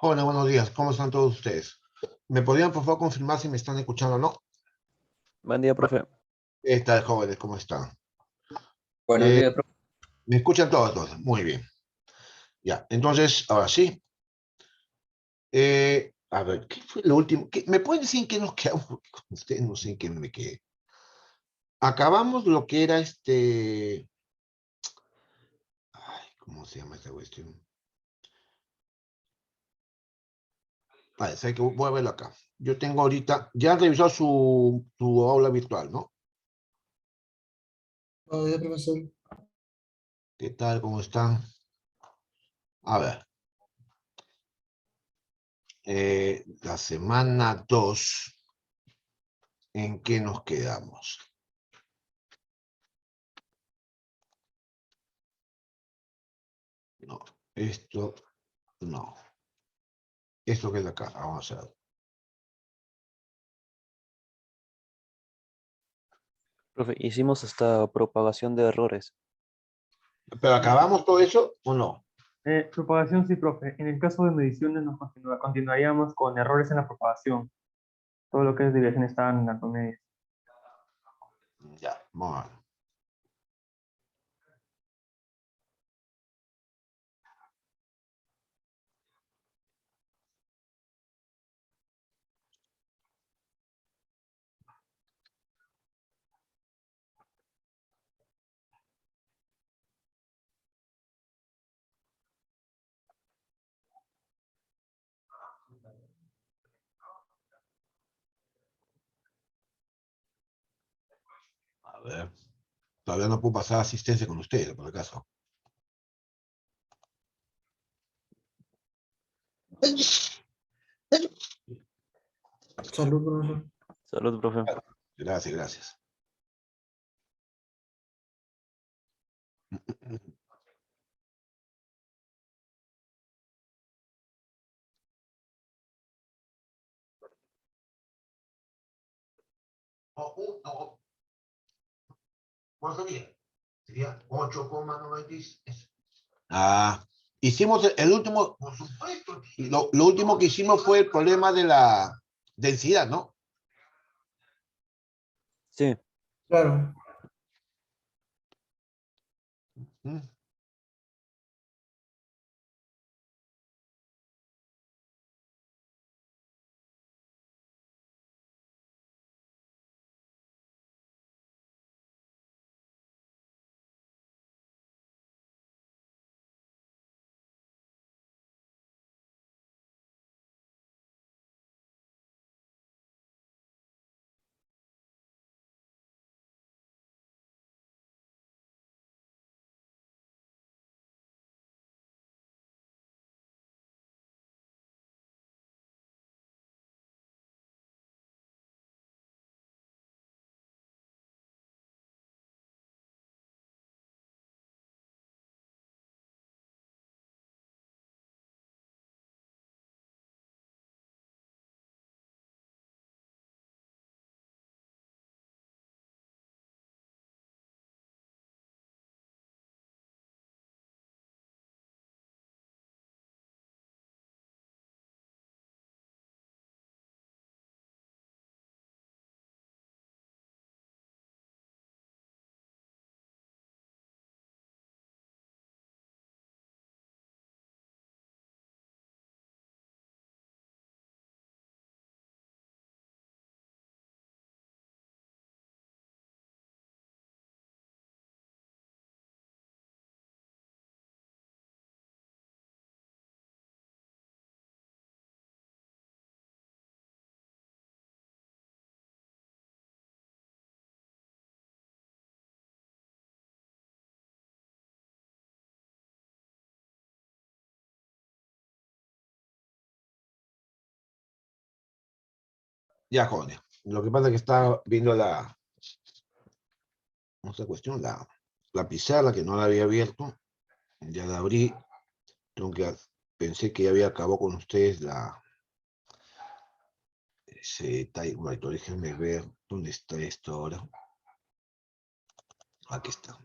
Hola, buenos días. ¿Cómo están todos ustedes? ¿Me podrían, por favor, confirmar si me están escuchando o no? Buen día, profe. ¿Qué tal, jóvenes? ¿Cómo están? Buenos Eh, días, profe. ¿Me escuchan todos? Todos? Muy bien. Ya, entonces, ahora sí. A ver, ¿qué fue lo último? ¿Me pueden decir en qué nos quedamos? Porque con ustedes no sé en qué me quedé. Acabamos lo que era Ay, ¿cómo se llama esta cuestión? Vale, sé que voy a verlo acá. Yo tengo ahorita, ya han revisado su aula virtual, ¿no? Buenos profesor. ¿Qué tal? ¿Cómo están? A ver, la semana 2. ¿En qué nos quedamos? No, esto no. Esto que es de acá, vamos a ver. Profe, hicimos hasta propagación de errores. ¿Pero acabamos todo eso o no? Propagación, sí, profe. En el caso de mediciones nos continuaríamos con errores en la propagación. Todo lo que es desviación estándar, promedio. Ya, vamos a ver. A ver. Todavía no puedo pasar asistencia con ustedes, por acaso. Salud, profesor. Salud, profe. Gracias, gracias. No, ¿cuánto sería? Sería 8,96. Ah, hicimos el último, por supuesto. Lo último que hicimos fue el problema de la densidad, ¿no? Sí, Claro. Mm. Ya, jóvenes. Lo que pasa es que estaba viendo otra cuestión, la pizarra que no la había abierto. Ya la abrí. Tengo que, pensé que ya había acabado con ustedes ese detalle. Bueno, déjenme ver dónde está esto ahora. Aquí está.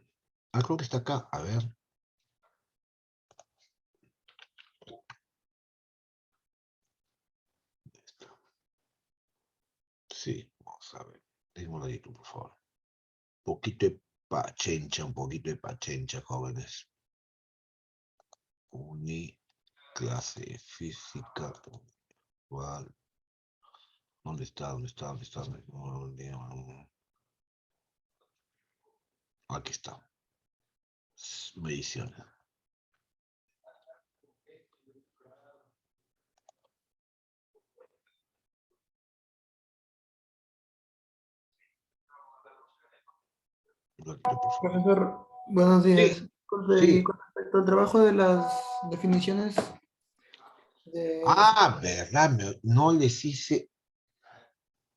Ah, creo que está acá. A ver. Sí, vamos a ver. Tengo un ladito, por favor. Un poquito de pachencha, jóvenes. Clase física. ¿Cuál? ¿Dónde está? Aquí está. Mediciones. Un ratito, por favor. Profesor, buenos días. Sí, Y sí. con respecto al trabajo de las definiciones de... Ah, verdad, no les hice.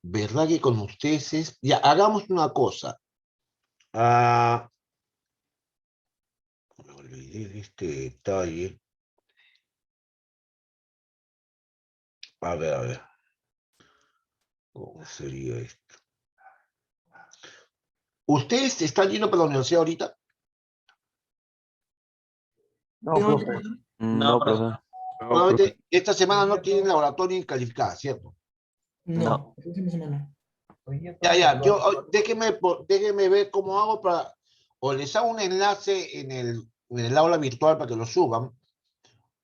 ¿Verdad que con ustedes es? Ya, hagamos una cosa. Ah, me olvidé de este detalle. A ver. ¿Cómo sería esto? ¿Ustedes están yendo para la universidad ahorita? No, ¿Tengo profe. que- No, profe. Probablemente esta semana no tienen laboratorio ni calificada, ¿cierto? No, la próxima semana. Ya. Déjeme ver cómo hago para. O les hago un enlace en el aula virtual para que lo suban,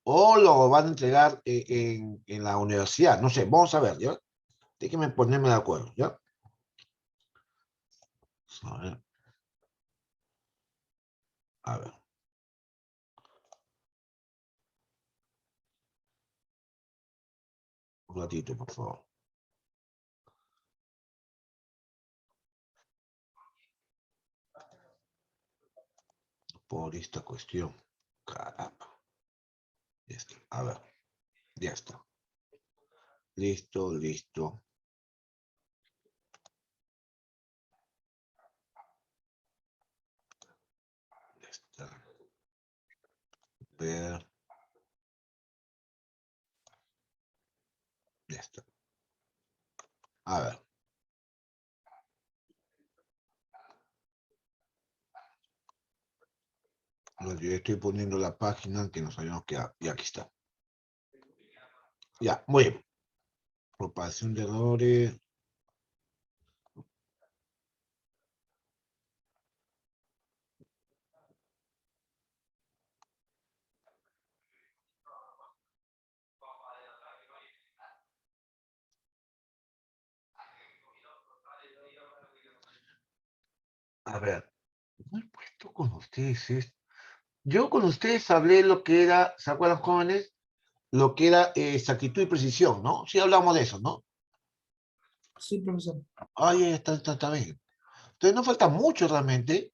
o lo van a entregar en la universidad. No sé, vamos a ver, ¿ya? Déjenme ponerme de acuerdo, ¿ya? A ver. A ver. Un ratito, por favor. Por esta cuestión. Caramba. Ya está. A ver. Ya está. Listo. Ya está. Ver. Ya está. A ver. No, yo estoy poniendo la página que nos habíamos quedado. Y aquí está. Ya, muy bien. Propagación de errores. A ver. No he puesto con ustedes esto. Yo con ustedes hablé lo que era, ¿se acuerdan, jóvenes? Lo que era exactitud y precisión, ¿no? Sí hablamos de eso, ¿no? Sí, profesor. Ay, está bien. Entonces no falta mucho realmente.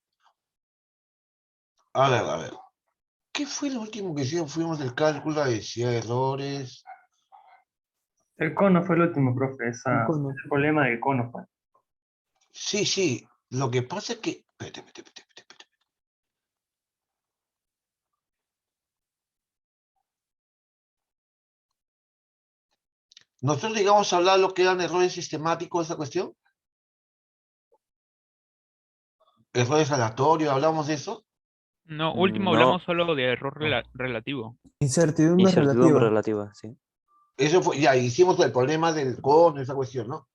A ver. ¿Qué fue lo último que hicimos? Fuimos del cálculo, decía errores. El cono fue el último, profe. El cono. El problema del cono fue. Sí. Lo que pasa es que. Espérate. Nosotros llegamos a hablar lo que eran errores sistemáticos, esa cuestión. Errores aleatorios, hablamos de eso. No, último No, hablamos solo de error relativo. Incertidumbre incertidumbre relativa. relativa, sí. Eso fue, ya hicimos el problema del cono, esa cuestión, ¿no?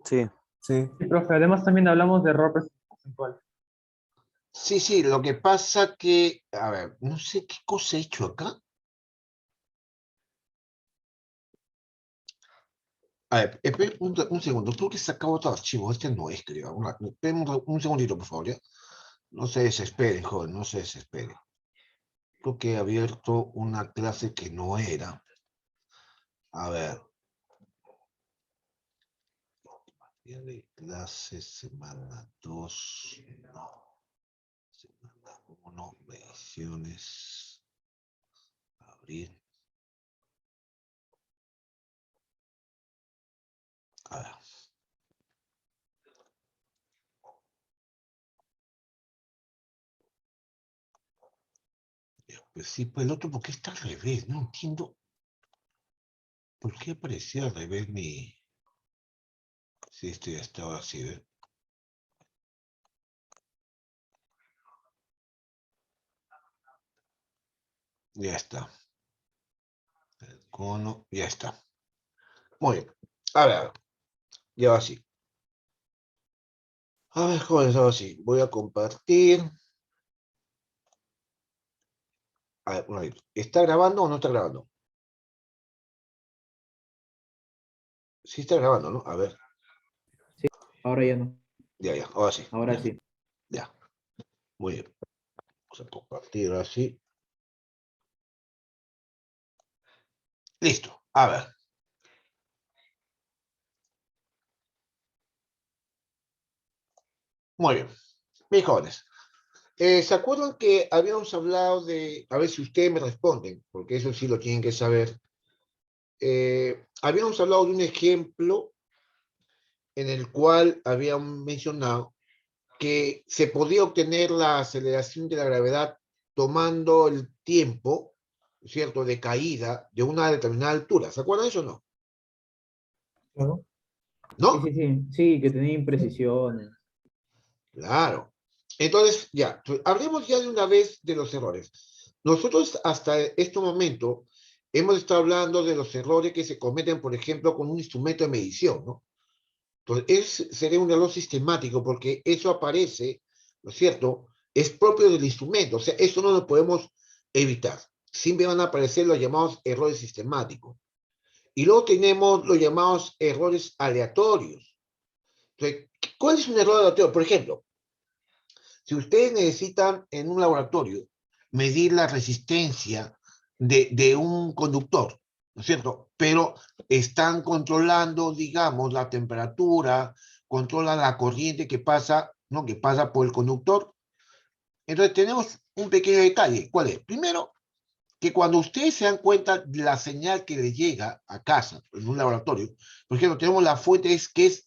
Sí, Sí. Sí, profe. Además también hablamos de error porcentual. Sí, lo que pasa que, a ver, no sé qué cosa he hecho acá. A ver, espera un segundo, creo que he sacado otro archivo, este no es, creo. Esperen un segundito, por favor, ¿ya? No se desesperen, joven, no se desesperen. Creo que he abierto una clase que no era. A ver. Clase semana 2, no. Semana 1, mediciones. Abrir. A ver. Pues sí, pues el otro, ¿por qué está al revés? No entiendo. ¿Por qué apareció al revés mi...? Sí, este ya estaba así, ¿eh? Ya está. El cono, ya está. Muy bien. A ver. Ya va así. A ver, jóvenes, ahora sí. Voy a compartir. A ver, un momento. ¿Está grabando o no está grabando? Sí está grabando, ¿no? A ver. Ahora ya no. Ya, ya. Ahora sí. Ahora Ya, sí. ya. Muy bien. Vamos a compartir así. Listo. A ver. Muy bien. Mis jóvenes. ¿Se acuerdan que habíamos hablado de, a ver si ustedes me responden, porque eso sí lo tienen que saber? Habíamos hablado de un ejemplo en el cual habíamos mencionado que se podía obtener la aceleración de la gravedad tomando el tiempo, ¿cierto?, de caída de una determinada altura. ¿Se acuerdan de eso o no? Claro. ¿No? Sí, que tenía imprecisiones. Claro. Entonces, ya, hablemos ya de una vez de los errores. Nosotros hasta este momento hemos estado hablando de los errores que se cometen, por ejemplo, con un instrumento de medición, ¿no? Entonces, sería un error sistemático porque eso aparece, ¿no es cierto? Es propio del instrumento, o sea, eso no lo podemos evitar. Siempre van a aparecer los llamados errores sistemáticos. Y luego tenemos los llamados errores aleatorios. Entonces, ¿cuál es un error aleatorio? Por ejemplo, si ustedes necesitan en un laboratorio medir la resistencia de un conductor, ¿no es cierto? Pero están controlando, digamos, la temperatura, controlan la corriente que pasa, ¿no? Que pasa por el conductor. Entonces tenemos un pequeño detalle. ¿Cuál es? Primero, que cuando ustedes se dan cuenta de la señal que les llega a casa, en un laboratorio, por ejemplo, tenemos la fuente que es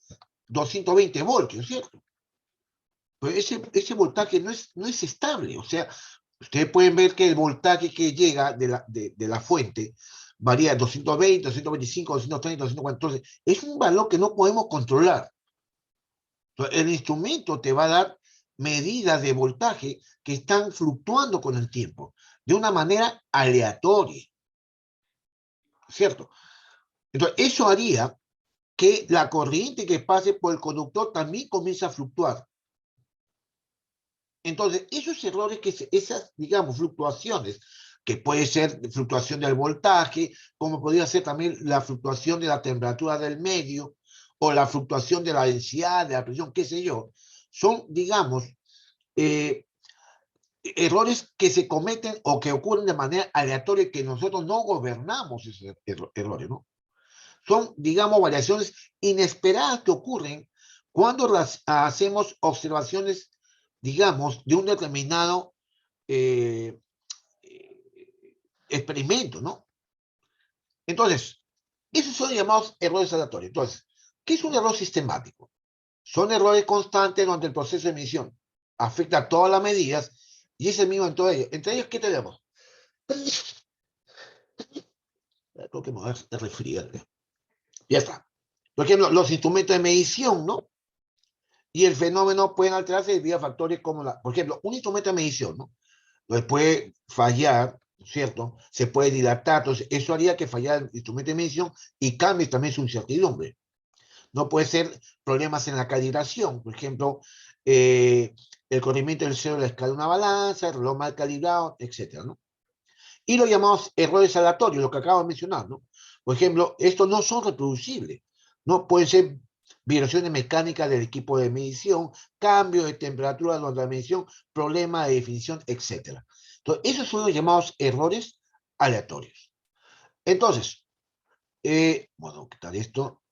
220 voltios, ¿cierto? Pues ese voltaje no es estable. O sea, ustedes pueden ver que el voltaje que llega de la fuente varía 220, 225, 230, 240. Entonces, es un valor que no podemos controlar. Entonces, el instrumento te va a dar medidas de voltaje que están fluctuando con el tiempo, de una manera aleatoria. ¿Cierto? Entonces, eso haría que la corriente que pase por el conductor también comience a fluctuar. Entonces, esos errores, esas, digamos, fluctuaciones, que puede ser fluctuación del voltaje, como podría ser también la fluctuación de la temperatura del medio, o la fluctuación de la densidad, de la presión, qué sé yo, son, digamos, errores que se cometen o que ocurren de manera aleatoria y que nosotros no gobernamos esos errores, ¿no? Son, digamos, variaciones inesperadas que ocurren cuando hacemos observaciones, digamos, de un determinado eh, experimento, ¿no? Entonces, esos son llamados errores aleatorios. Entonces, ¿qué es un error sistemático? Son errores constantes donde el proceso de medición afecta a todas las medidas y es el mismo en todo ello. Entre ellos, ¿qué tenemos? Creo que me voy a resfriar. Ya está. Por ejemplo, los instrumentos de medición, ¿no? Y el fenómeno pueden alterarse debido a factores como, por ejemplo, un instrumento de medición, ¿no? Entonces puede fallar, ¿cierto? Se puede dilatar, entonces eso haría que fallara el instrumento de medición y cambie también su incertidumbre. No puede ser problemas en la calibración, por ejemplo, el corrimiento del cero de la escala de una balanza, el reloj mal calibrado, etcétera, ¿no? Y los llamados errores aleatorios, lo que acabo de mencionar, ¿no? Por ejemplo, estos no son reproducibles, ¿no? Pueden ser vibraciones mecánicas del equipo de medición, cambio de temperatura durante la medición, problema de definición, etc. Entonces, esos son los llamados errores aleatorios. Entonces, bueno, quitar esto.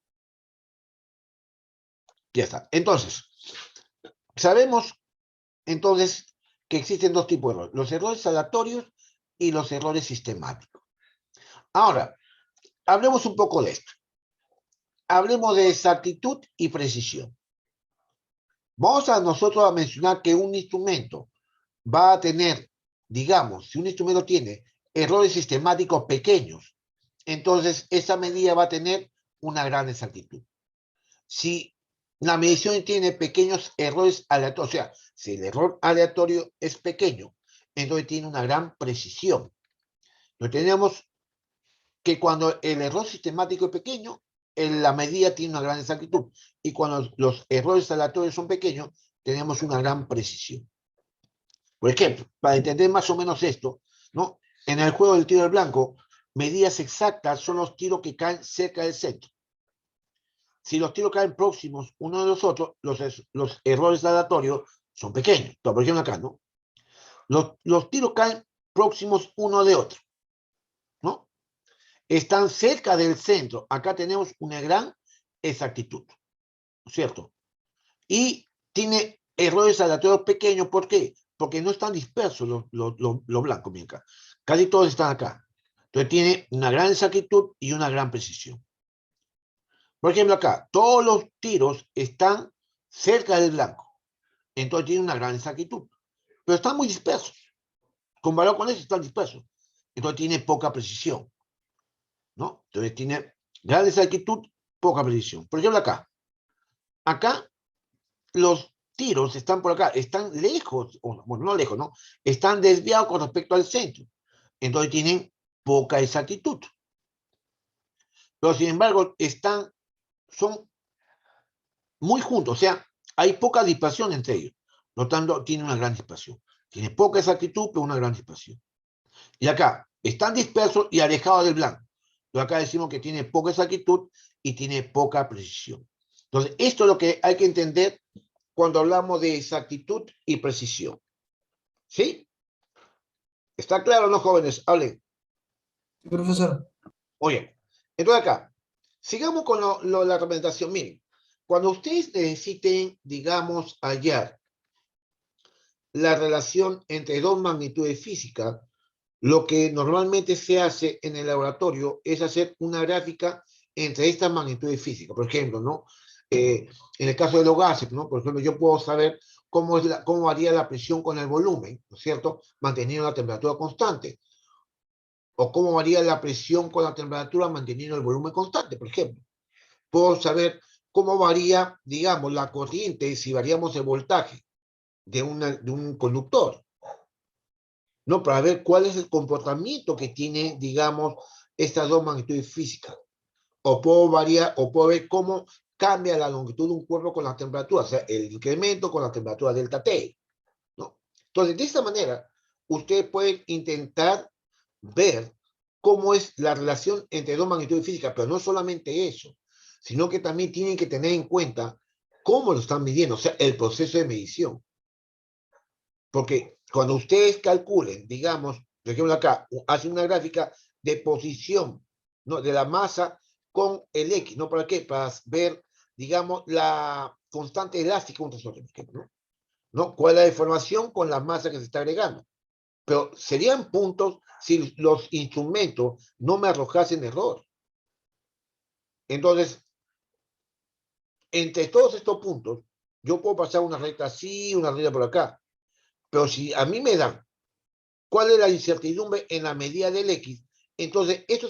Ya está. Entonces, sabemos entonces que existen dos tipos de errores, los errores aleatorios y los errores sistemáticos. Ahora, hablemos un poco de esto. Hablemos de exactitud y precisión. Vamos a nosotros a mencionar que un instrumento va a tener, digamos, si un instrumento tiene errores sistemáticos pequeños, entonces esa medida va a tener una gran exactitud. Si la medición tiene pequeños errores aleatorios, o sea, si el error aleatorio es pequeño, entonces tiene una gran precisión. Entonces tenemos que cuando el error sistemático es pequeño, la medida tiene una gran exactitud. Y cuando los errores aleatorios son pequeños, tenemos una gran precisión. Por ejemplo, para entender más o menos esto, ¿no? En el juego del tiro al blanco, medidas exactas son los tiros que caen cerca del centro. Si los tiros caen próximos uno de los otros, los errores aleatorios son pequeños. Por ejemplo, acá, ¿no? Los tiros caen próximos uno de otro, ¿no? Están cerca del centro. Acá tenemos una gran exactitud, ¿no es cierto? Y tiene errores aleatorios pequeños. ¿Por qué? Porque no están dispersos los blancos. Miren acá. Casi todos están acá. Entonces tiene una gran exactitud y una gran precisión. Por ejemplo, acá, todos los tiros están cerca del blanco. Entonces tiene una gran exactitud. Pero están muy dispersos. Comparado con eso, están dispersos. Entonces tiene poca precisión, ¿no? Entonces tiene gran exactitud, poca precisión. Por ejemplo, acá. Acá los tiros están por acá, están lejos, bueno, no lejos, ¿no? Están desviados con respecto al centro. Entonces tienen poca exactitud. Pero sin embargo, son muy juntos, o sea, hay poca dispersión entre ellos. Por lo tanto, tiene una gran dispersión. Tiene poca exactitud, pero una gran dispersión. Y acá, están dispersos y alejados del blanco. Pero acá decimos que tiene poca exactitud y tiene poca precisión. Entonces, esto es lo que hay que entender cuando hablamos de exactitud y precisión. ¿Sí? ¿Está claro, no, jóvenes? Hablen. Sí, profesor. Oye, entonces acá, sigamos con la representación. Miren, cuando ustedes necesiten, digamos, hallar la relación entre dos magnitudes físicas, lo que normalmente se hace en el laboratorio es hacer una gráfica entre estas magnitudes físicas. Por ejemplo, ¿no? En el caso de los gases, ¿no? Por ejemplo, yo puedo saber cómo varía la presión con el volumen, ¿no es cierto? Manteniendo la temperatura constante. O cómo varía la presión con la temperatura manteniendo el volumen constante, por ejemplo. Puedo saber cómo varía, digamos, la corriente si variamos el voltaje de un conductor, ¿no? Para ver cuál es el comportamiento que tiene, digamos, estas dos magnitudes físicas. O puedo ver cómo cambia la longitud de un cuerpo con la temperatura, o sea, el incremento con la temperatura delta T, ¿no? Entonces, de esta manera, ustedes pueden intentar ver cómo es la relación entre dos magnitudes físicas, pero no solamente eso, sino que también tienen que tener en cuenta cómo lo están midiendo, o sea, el proceso de medición. Porque cuando ustedes calculen, digamos, por ejemplo acá, hacen una gráfica de posición, ¿no? De la masa con el X, ¿no? ¿Para qué? Para ver, digamos, la constante elástica un tresor, ¿no? ¿Cuál es la deformación con la masa que se está agregando? Pero serían puntos si los instrumentos no me arrojasen error. Entonces, entre todos estos puntos, yo puedo pasar una recta así, una recta por acá. Pero si a mí me dan cuál es la incertidumbre en la medida del X, entonces eso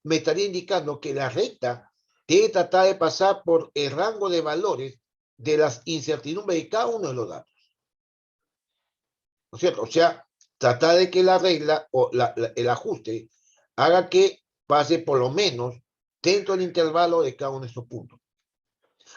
me estaría indicando que la recta debe tratar de pasar por el rango de valores de las incertidumbres de cada uno de los datos. ¿No es cierto? O sea, tratar de que la regla o el ajuste haga que pase por lo menos dentro del intervalo de cada uno de estos puntos.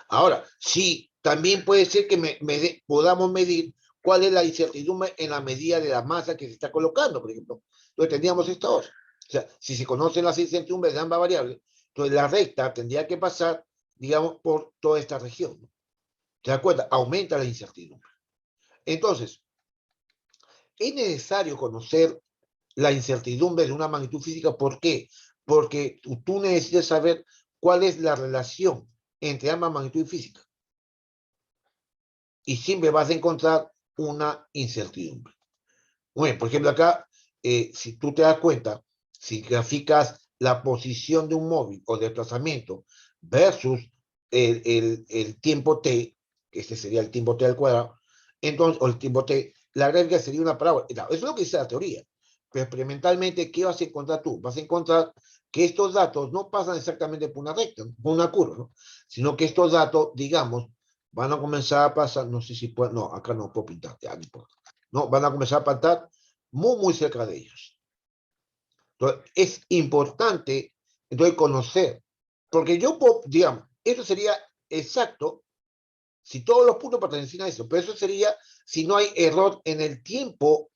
Ahora, sí, también puede ser que podamos medir cuál es la incertidumbre en la medida de la masa que se está colocando, por ejemplo. Entonces tendríamos esta otra. O sea, si se conocen las incertidumbres de ambas variables, entonces la recta tendría que pasar, digamos, por toda esta región, ¿no? ¿Te das cuenta? Aumenta la incertidumbre. Entonces, es necesario conocer la incertidumbre de una magnitud física. ¿Por qué? Porque tú necesitas saber cuál es la relación entre ambas magnitudes físicas. Y siempre vas a encontrar una incertidumbre. Bueno, por ejemplo, acá, si tú te das cuenta, si graficas la posición de un móvil o desplazamiento versus el tiempo t, que este sería el tiempo t al cuadrado, entonces, o el tiempo t, la gráfica sería una parábola. Eso es lo que dice la teoría. Pero experimentalmente, ¿qué vas a encontrar tú? Vas a encontrar que estos datos no pasan exactamente por una recta, por una curva, ¿no? Sino que estos datos, digamos, van a comenzar a pasar, no sé si puedo, no, acá no puedo pintar, ya no importa. No, van a comenzar a pasar muy, muy cerca de ellos. Entonces, es importante, entonces, conocer Porque yo, digamos, esto sería exacto si todos los puntos pertenecen a eso, pero eso sería si no hay error en el tiempo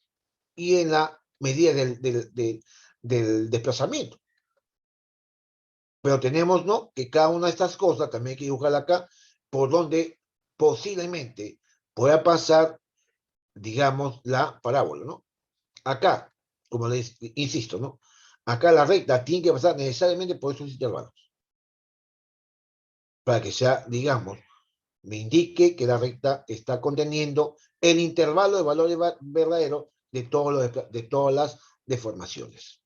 y en la medida del desplazamiento. Pero tenemos, ¿no?, que cada una de estas cosas también hay que dibujarla acá, por donde posiblemente pueda pasar, digamos, la parábola, ¿no? Acá, como les insisto, ¿no? Acá la recta tiene que pasar necesariamente por esos intervalos. Para que sea, digamos, me indique que la recta está conteniendo el intervalo de valores verdaderos de todas las deformaciones.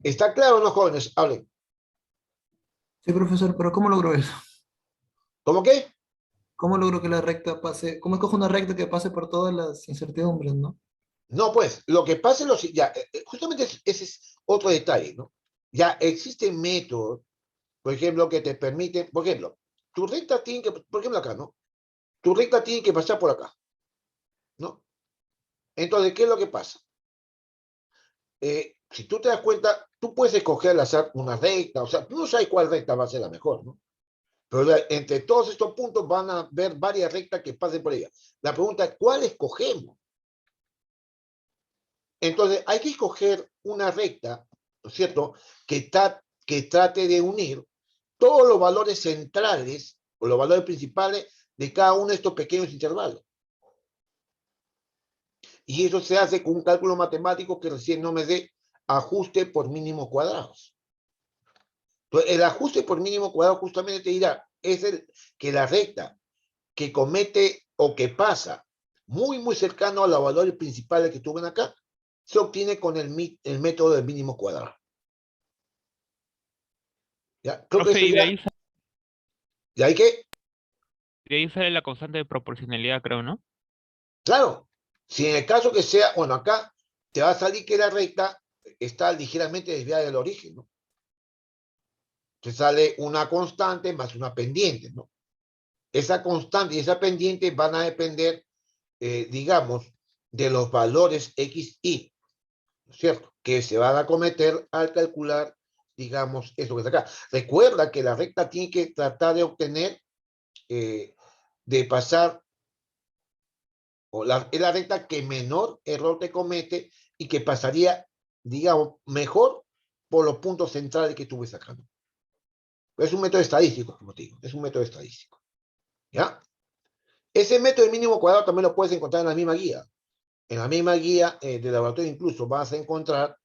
¿Está claro, no, jóvenes? Hablen. Sí, profesor, pero ¿cómo logro eso? ¿Cómo qué? ¿Cómo logro que la recta pase? ¿Cómo escojo una recta que pase por todas las incertidumbres, no? No, pues, lo que pasa es lo ya, justamente ese es otro detalle, ¿no? Ya existen métodos, por ejemplo, que te permiten, por ejemplo, tu recta tiene que, por ejemplo acá, ¿no? Tu recta tiene que pasar por acá, ¿no? Entonces, ¿qué es lo que pasa? Si tú te das cuenta, tú puedes escoger al azar una recta, o sea, tú no sabes cuál recta va a ser la mejor, ¿no? Pero entre todos estos puntos van a haber varias rectas que pasen por ella. La pregunta es, ¿cuál escogemos? Entonces, hay que escoger una recta, ¿no es cierto?, que trate de unir todos los valores centrales o los valores principales de cada uno de estos pequeños intervalos. Y eso se hace con un cálculo matemático que recién no me dé ajuste por mínimos cuadrados. Entonces, el ajuste por mínimo cuadrado justamente te dirá, es el que la recta que comete o que pasa muy, muy cercano a los valores principales que tú ven acá, se obtiene con el método del mínimo cuadrado. ¿Ya? Creo Profe, que eso ya. ¿Y hay que? de ahí sale la constante de proporcionalidad, creo, ¿no? Claro. Si en el caso que sea, bueno, acá te va a salir que la recta está ligeramente desviada del origen, ¿no? Te sale una constante más una pendiente, ¿no? Esa constante y esa pendiente van a depender, digamos, de los valores X, Y, ¿no es cierto?, que se van a cometer al calcular, digamos, eso que está acá. Recuerda que la recta tiene que tratar de obtener, de pasar, es la recta que menor error te comete y que pasaría, digamos, mejor por los puntos centrales que tú ves acá, ¿no? Es un método estadístico, como te digo, es un método estadístico. ¿Ya? Ese método de mínimo cuadrado también lo puedes encontrar en la misma guía. En la misma guía de laboratorio incluso vas a encontrar,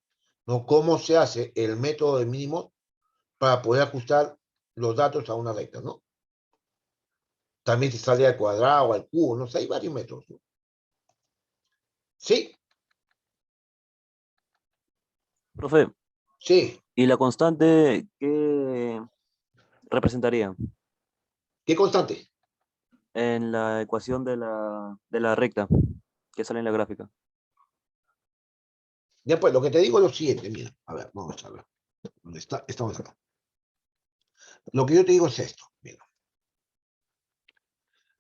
¿no?, cómo se hace el método de mínimo para poder ajustar los datos a una recta, ¿no? También te sale al cuadrado, al cubo, no sé, hay varios métodos, ¿no? ¿Sí? Profe, Sí. ¿y la constante qué representaría ¿Qué constante? en la ecuación de la recta que sale en la gráfica? Después, lo que te digo es lo siguiente, mira, a ver, vamos a ver. ¿Dónde está? Estamos acá. Lo que yo te digo es esto, mira.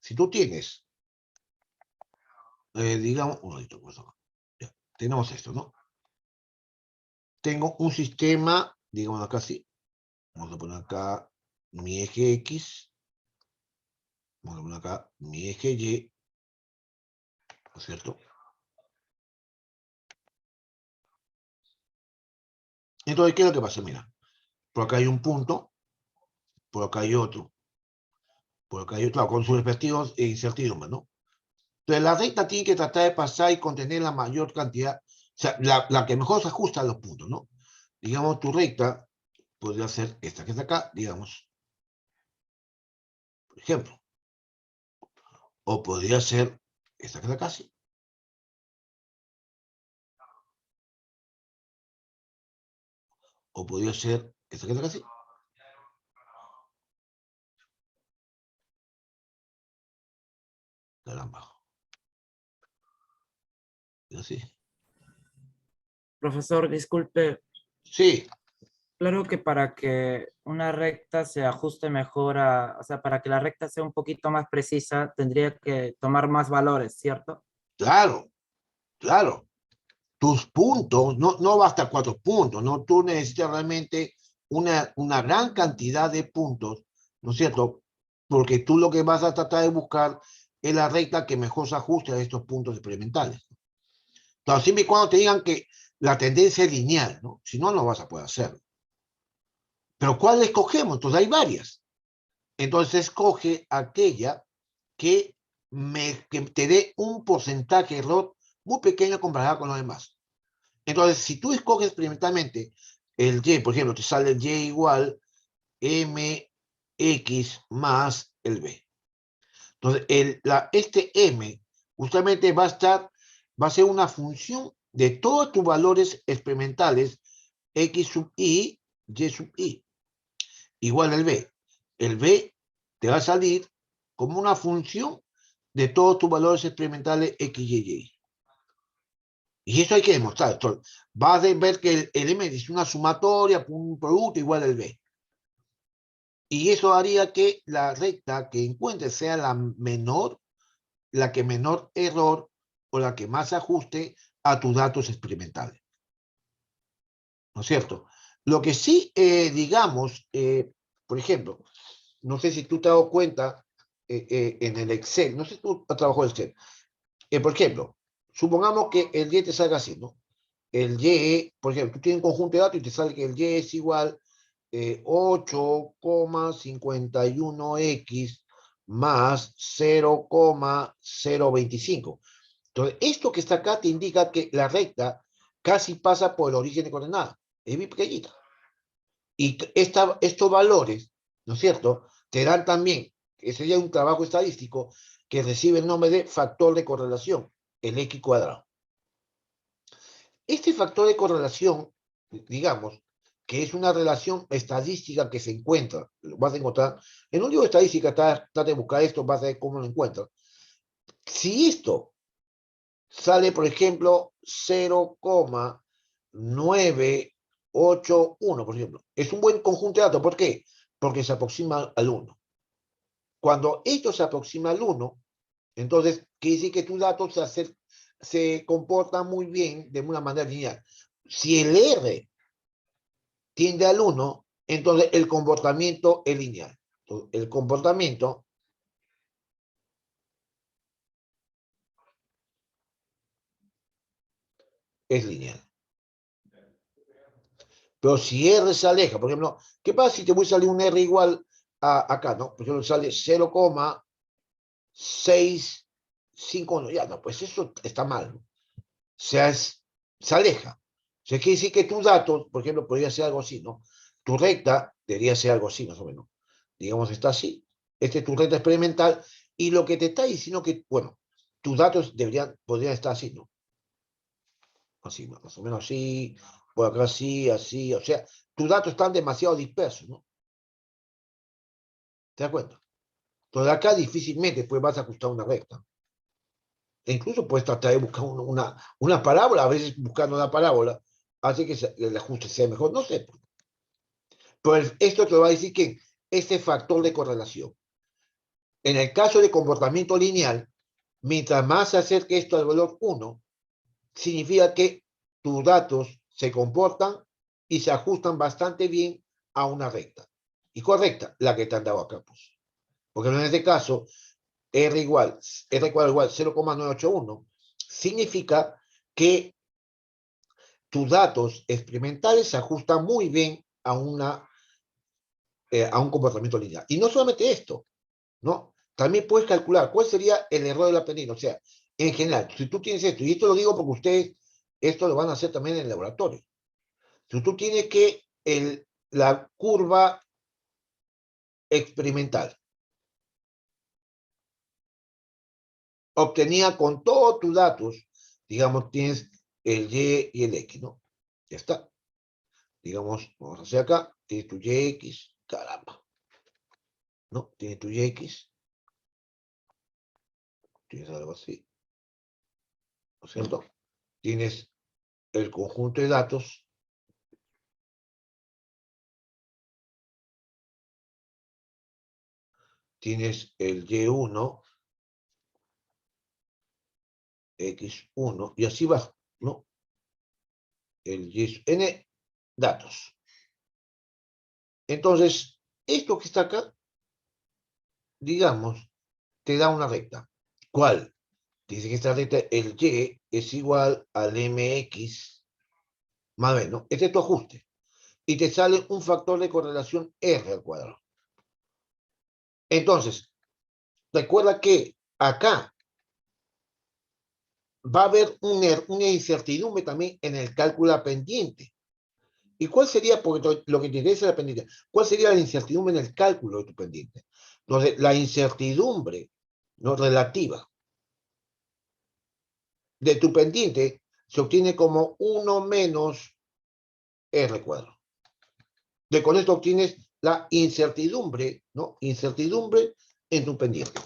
Si tú tienes, digamos, un ratito, pues, ya, tenemos esto, ¿no? Tengo un sistema, digamos acá así. Vamos a poner acá mi eje X. Vamos a poner acá mi eje Y. ¿No es cierto? Entonces, ¿qué es lo que pasa? Mira, por acá hay un punto, por acá hay otro, por acá hay otro, claro, con sus respectivos incertidumbres, ¿no? Entonces, la recta tiene que tratar de pasar y contener la mayor cantidad, o sea, la que mejor se ajusta a los puntos, ¿no? Digamos, tu recta podría ser esta que está acá, digamos, por ejemplo. O podría ser esta que está acá, sí. O podría ser esta que está acá, sí. Caramba. Y así. Profesor, disculpe, Sí, claro que para que una recta se ajuste mejor o sea, para que la recta sea un poquito más precisa, tendría que tomar más valores, ¿cierto? claro, claro. Tus puntos, no basta 4 puntos, ¿no? Tú necesitas realmente una gran cantidad de puntos, ¿no es cierto? Porque tú lo que vas a tratar de buscar es la recta que mejor se ajuste a estos puntos experimentales. Entonces, siempre y cuando te digan que la tendencia es lineal, ¿no? Si no, no vas a poder hacerlo. Pero ¿cuál escogemos? Entonces hay varias. Entonces escoge aquella que te dé un porcentaje de error muy pequeño comparado con los demás. Entonces, si tú escoges experimentalmente el Y, por ejemplo, te sale el Y igual MX más el B. Entonces, este M justamente va a ser una función de todos tus valores experimentales X sub I, Y sub I, igual al B. El B te va a salir como una función de todos tus valores experimentales X, Y. Y eso hay que demostrar. Entonces, vas a ver que el M es una sumatoria, un producto igual al B. Y eso haría que la recta que encuentres sea la que menor error o la que más ajuste a tus datos experimentales. ¿No es cierto? Lo que sí, digamos, por ejemplo, no sé si tú te has dado cuenta en el Excel, no sé si tú has trabajado en Excel. Por ejemplo, supongamos que el Y te salga así, ¿no? El Y, por ejemplo, tú tienes un conjunto de datos y te sale que el Y es igual 8,51x más 0,025. Entonces, esto que está acá te indica que la recta casi pasa por el origen de coordenada. Es muy pequeñita. Y estos valores, ¿no es cierto?, te dan también, ese sería un trabajo estadístico que recibe el nombre de factor de correlación, el X cuadrado. Este factor de correlación, digamos, que es una relación estadística que se encuentra, lo vas a encontrar, en un libro de estadística, trata de buscar esto, vas a ver cómo lo encuentras. Si esto sale, por ejemplo, 0,981, por ejemplo, es un buen conjunto de datos. ¿Por qué? Porque se aproxima al 1. Cuando esto se aproxima al 1, entonces quiere decir que tus datos se comportan muy bien de una manera lineal. Si el R tiende al 1, entonces el comportamiento es lineal. Entonces, el comportamiento es lineal. Pero si R se aleja, por ejemplo, ¿qué pasa si te voy a salir un R igual a acá, no? Por ejemplo, sale 0,651. Ya, no, pues eso está mal, ¿no? O sea, se aleja. O sea, quiere decir que tus datos, por ejemplo, podría ser algo así, ¿no? Tu recta debería ser algo así, más o menos. Digamos, está así. Este es tu recta experimental. Y lo que te está diciendo que, bueno, tus datos podrían estar así, ¿no? Así, más o menos así, por acá así, así. O sea, tus datos están demasiado dispersos, ¿no? ¿Te das cuenta? Entonces acá difícilmente pues vas a ajustar una recta. E incluso puedes tratar de buscar una parábola, a veces buscando una parábola hace que el ajuste sea mejor, no sé. Pero esto te va a decir que este factor de correlación. En el caso de comportamiento lineal, mientras más se acerque esto al valor 1, significa que tus datos se comportan y se ajustan bastante bien a una recta. Y correcta, la que te han dado acá, pues. Porque en este caso, R igual 0,981, significa que tus datos experimentales se ajustan muy bien a un comportamiento lineal. Y no solamente esto, ¿no? También puedes calcular cuál sería el error del aprendiz. O sea, en general, si tú tienes esto, y esto lo digo porque ustedes esto lo van a hacer también en el laboratorio. Si tú tienes que la curva experimental obtenida con todos tus datos, digamos, tienes el Y y el X, ¿no? Ya está. Digamos, vamos a hacer acá, tienes tu YX, caramba. ¿No? Tienes tu YX. Tienes algo así. ¿No es cierto? Tienes el conjunto de datos. Tienes el Y1, X1, y así va, ¿no? El Y, N datos. Entonces, esto que está acá, digamos, te da una recta. ¿Cuál? Dice que esta recta, el Y es igual al MX más o menos. Este es tu ajuste. Y te sale un factor de correlación R al cuadrado. Entonces, recuerda que acá va a haber una incertidumbre también en el cálculo pendiente. ¿Y cuál sería, porque lo que te interesa es la pendiente, cuál sería la incertidumbre en el cálculo de tu pendiente? Entonces, la incertidumbre no relativa de tu pendiente se obtiene como 1 menos R cuadrado. De con esto obtienes la incertidumbre, ¿no? Incertidumbre en tu pendiente.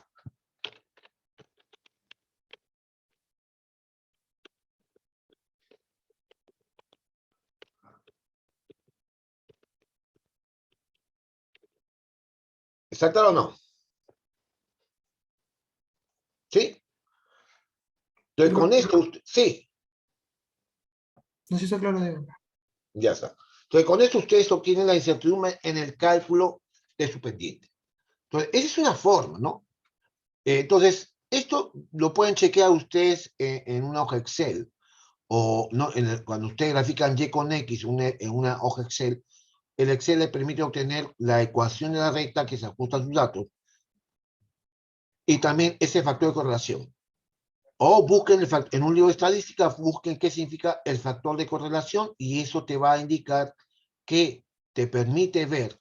¿Está claro o no? ¿Sí? Entonces, con esto, sí, No sé si está claro, Diego. ya está. Entonces, con esto ustedes obtienen la incertidumbre en el cálculo de su pendiente. Entonces, esa es una forma, ¿no? Entonces, esto lo pueden chequear ustedes en una hoja Excel o no, cuando ustedes grafican Y con X en una hoja Excel, el Excel le permite obtener la ecuación de la recta que se ajusta a sus datos y también ese factor de correlación. O busquen en un libro de estadística, busquen qué significa el factor de correlación y eso te va a indicar que te permite ver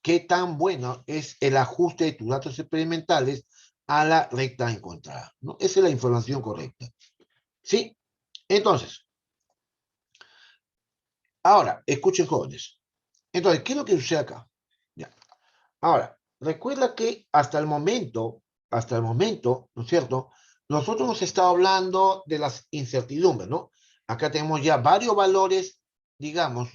qué tan bueno es el ajuste de tus datos experimentales a la recta encontrada, ¿no? Esa es la información correcta. ¿Sí? Entonces, ahora, escuchen jóvenes. Entonces, ¿qué es lo que sucede acá? Ya. Ahora, recuerda que hasta el momento, ¿no es cierto? Nosotros hemos estado hablando de las incertidumbres, ¿no? Acá tenemos ya varios valores, digamos,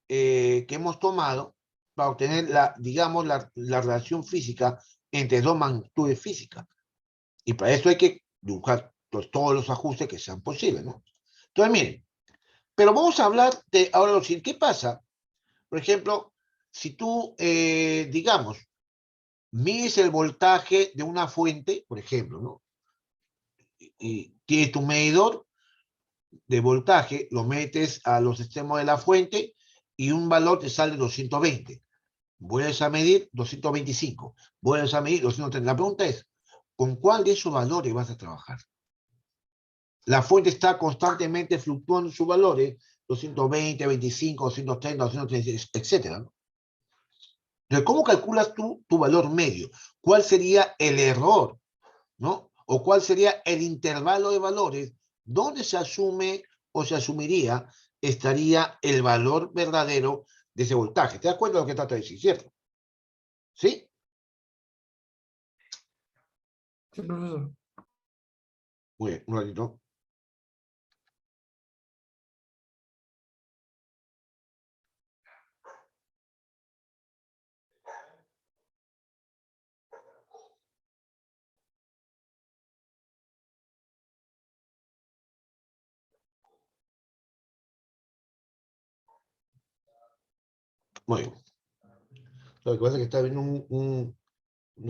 que hemos tomado para obtener digamos, la relación física entre dos magnitudes físicas. Y para eso hay que dibujar todos los ajustes que sean posibles, ¿no? Entonces, miren, pero vamos a hablar de ahora lo siguiente. ¿Qué pasa? Por ejemplo, si tú, digamos, mides el voltaje de una fuente, por ejemplo, ¿no? Y tienes tu medidor de voltaje, lo metes a los extremos de la fuente y un valor te sale 220. Vuelves a medir 225. Vuelves a medir 230. La pregunta es, ¿con cuál de esos valores vas a trabajar? La fuente está constantemente fluctuando sus valores, 220, 25, 230, 236, etcétera, ¿no? Entonces, ¿cómo calculas tú tu valor medio? ¿Cuál sería el error, ¿no? ¿O cuál sería el intervalo de valores donde se asume o se asumiría estaría el valor verdadero de ese voltaje? ¿Te das cuenta de lo que trata de decir, cierto? ¿Sí? Sí, profesor. Muy bien, un ratito. Muy bien. Lo que pasa es que está viendo un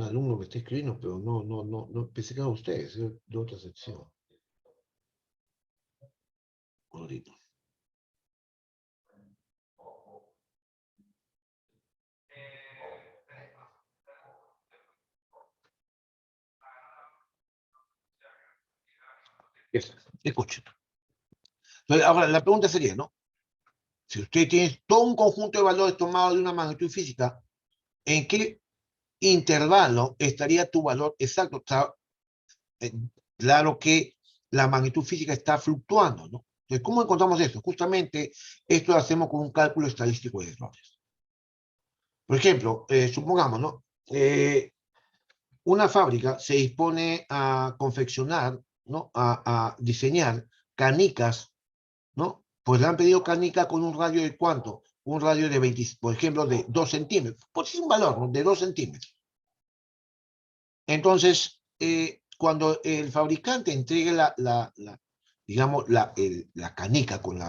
alumno que está escribiendo, pero no, pensé que eran ustedes, de otra sección. Un ratito. Escuchen. Entonces, ahora, la pregunta sería, ¿no? Si usted tiene todo un conjunto de valores tomados de una magnitud física, ¿en qué intervalo estaría tu valor exacto? Está, claro que la magnitud física está fluctuando, ¿no? Entonces, ¿cómo encontramos esto? Justamente esto lo hacemos con un cálculo estadístico de errores. Por ejemplo, supongamos, ¿no? Una fábrica se dispone a confeccionar, ¿no? A diseñar canicas, ¿no? Pues le han pedido canica con un radio de ¿cuánto? Un radio de 20, por ejemplo, de 2 centímetros. Pues es un valor, ¿no? De 2 centímetros. Entonces, cuando el fabricante entregue digamos, la canica con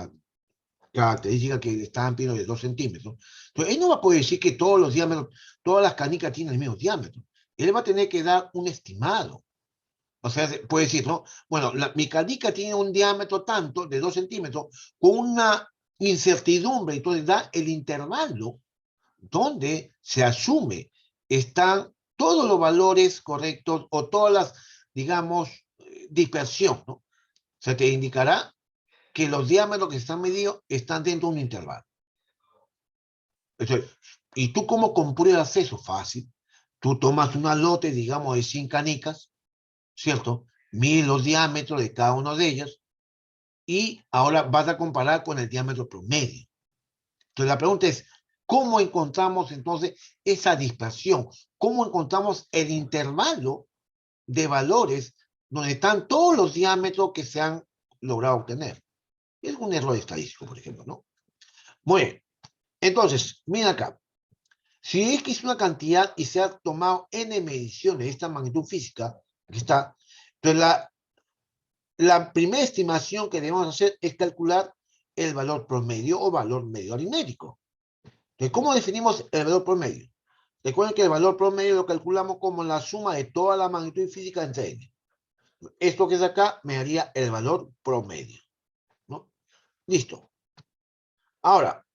característica que le estaban pidiendo de 2 centímetros. Entonces, él no va a poder decir que todos los diámetros, todas las canicas tienen el mismo diámetro. Él va a tener que dar un estimado. O sea, puede decir, ¿no? Bueno, mi canica tiene un diámetro tanto, de 2 centímetros, con una incertidumbre, entonces da el intervalo donde se asume están todos los valores correctos o todas las, digamos, dispersión, ¿no? O sea, te indicará que los diámetros que están medidos están dentro de un intervalo. Entonces, ¿y tú cómo compruebas eso? Fácil. Tú tomas una lote, digamos, de 100 canicas, ¿cierto? Mides los diámetros de cada una de ellas y ahora vas a comparar con el diámetro promedio. Entonces, la pregunta es, ¿cómo encontramos entonces esa dispersión? ¿Cómo encontramos el intervalo de valores donde están todos los diámetros que se han logrado obtener? Es un error estadístico, por ejemplo, ¿no? Muy bien. Entonces, mira acá. Si X es una cantidad y se ha tomado N mediciones de esta magnitud física, aquí está, entonces la primera estimación que debemos hacer es calcular el valor promedio o valor medio aritmético. Entonces, ¿cómo definimos el valor promedio? Recuerden que el valor promedio lo calculamos como la suma de toda la magnitud física entre N. Esto que es acá me daría el valor promedio, ¿no? Listo. Ahora,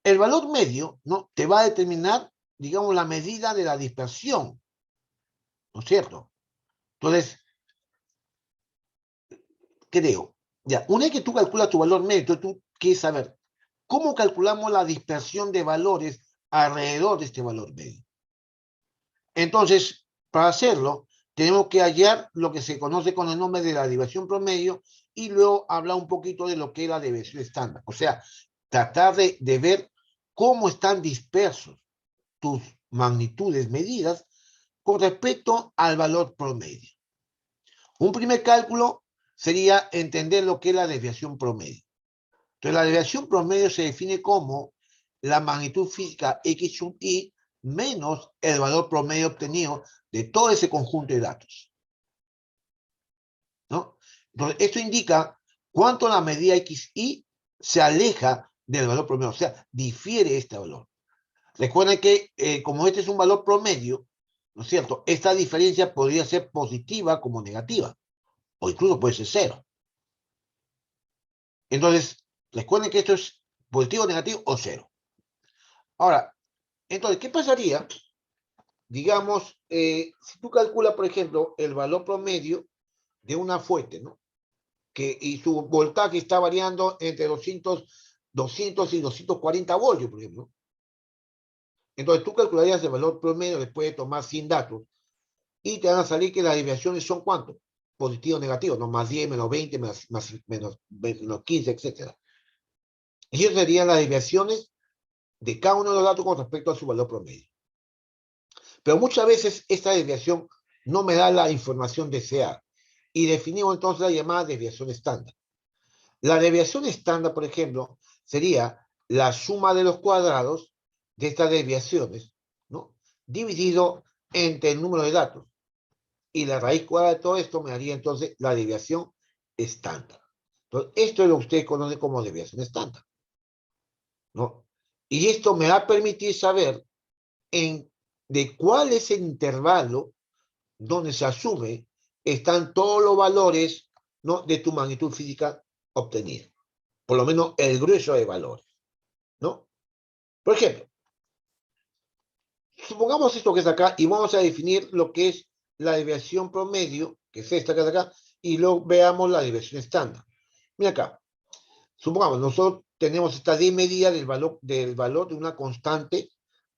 el valor medio, ¿no? Te va a determinar, digamos, la medida de la dispersión, ¿no es cierto? Entonces, creo, ya, una vez que tú calculas tu valor medio, entonces tú quieres saber cómo calculamos la dispersión de valores alrededor de este valor medio. Entonces, para hacerlo, tenemos que hallar lo que se conoce con el nombre de la desviación promedio y luego hablar un poquito de lo que es la desviación estándar. O sea, tratar de ver cómo están dispersos tus magnitudes medidas con respecto al valor promedio. Un primer cálculo sería entender lo que es la desviación promedio. Entonces, la desviación promedio se define como la magnitud física X sub I menos el valor promedio obtenido de todo ese conjunto de datos, ¿no? Entonces, esto indica cuánto la medida XI se aleja del valor promedio, o sea, difiere este valor. Recuerden que como este es un valor promedio, ¿no es cierto? Esta diferencia podría ser positiva como negativa, o incluso puede ser cero. Entonces, recuerden que esto es positivo, negativo o cero. Ahora, entonces, ¿qué pasaría? Digamos, si tú calculas, por ejemplo, el valor promedio de una fuente, ¿no? Y su voltaje está variando entre 200 y 240 voltios, por ejemplo. Entonces, tú calcularías el valor promedio después de tomar 100 datos y te van a salir que las desviaciones son ¿cuánto? Positivo o negativo, ¿no? Más 10, menos 20, menos 15, etc. Y esas serían las desviaciones de cada uno de los datos con respecto a su valor promedio. Pero muchas veces esta desviación no me da la información deseada. Y definimos entonces la llamada desviación estándar. La desviación estándar, por ejemplo, sería la suma de los cuadrados de estas desviaciones, ¿no? Dividido entre el número de datos. Y la raíz cuadrada de todo esto me daría entonces la desviación estándar. Entonces, esto es lo que ustedes conocen como desviación estándar, ¿no? Y esto me va a permitir saber de cuál es el intervalo donde se asume están todos los valores, ¿no? De tu magnitud física obtenida. Por lo menos el grueso de valores, ¿no? Por ejemplo, supongamos esto que es acá y vamos a definir lo que es la desviación promedio, que es esta que es acá, y luego veamos la desviación estándar. Mira acá. Supongamos, nosotros tenemos esta D medida del valor de una constante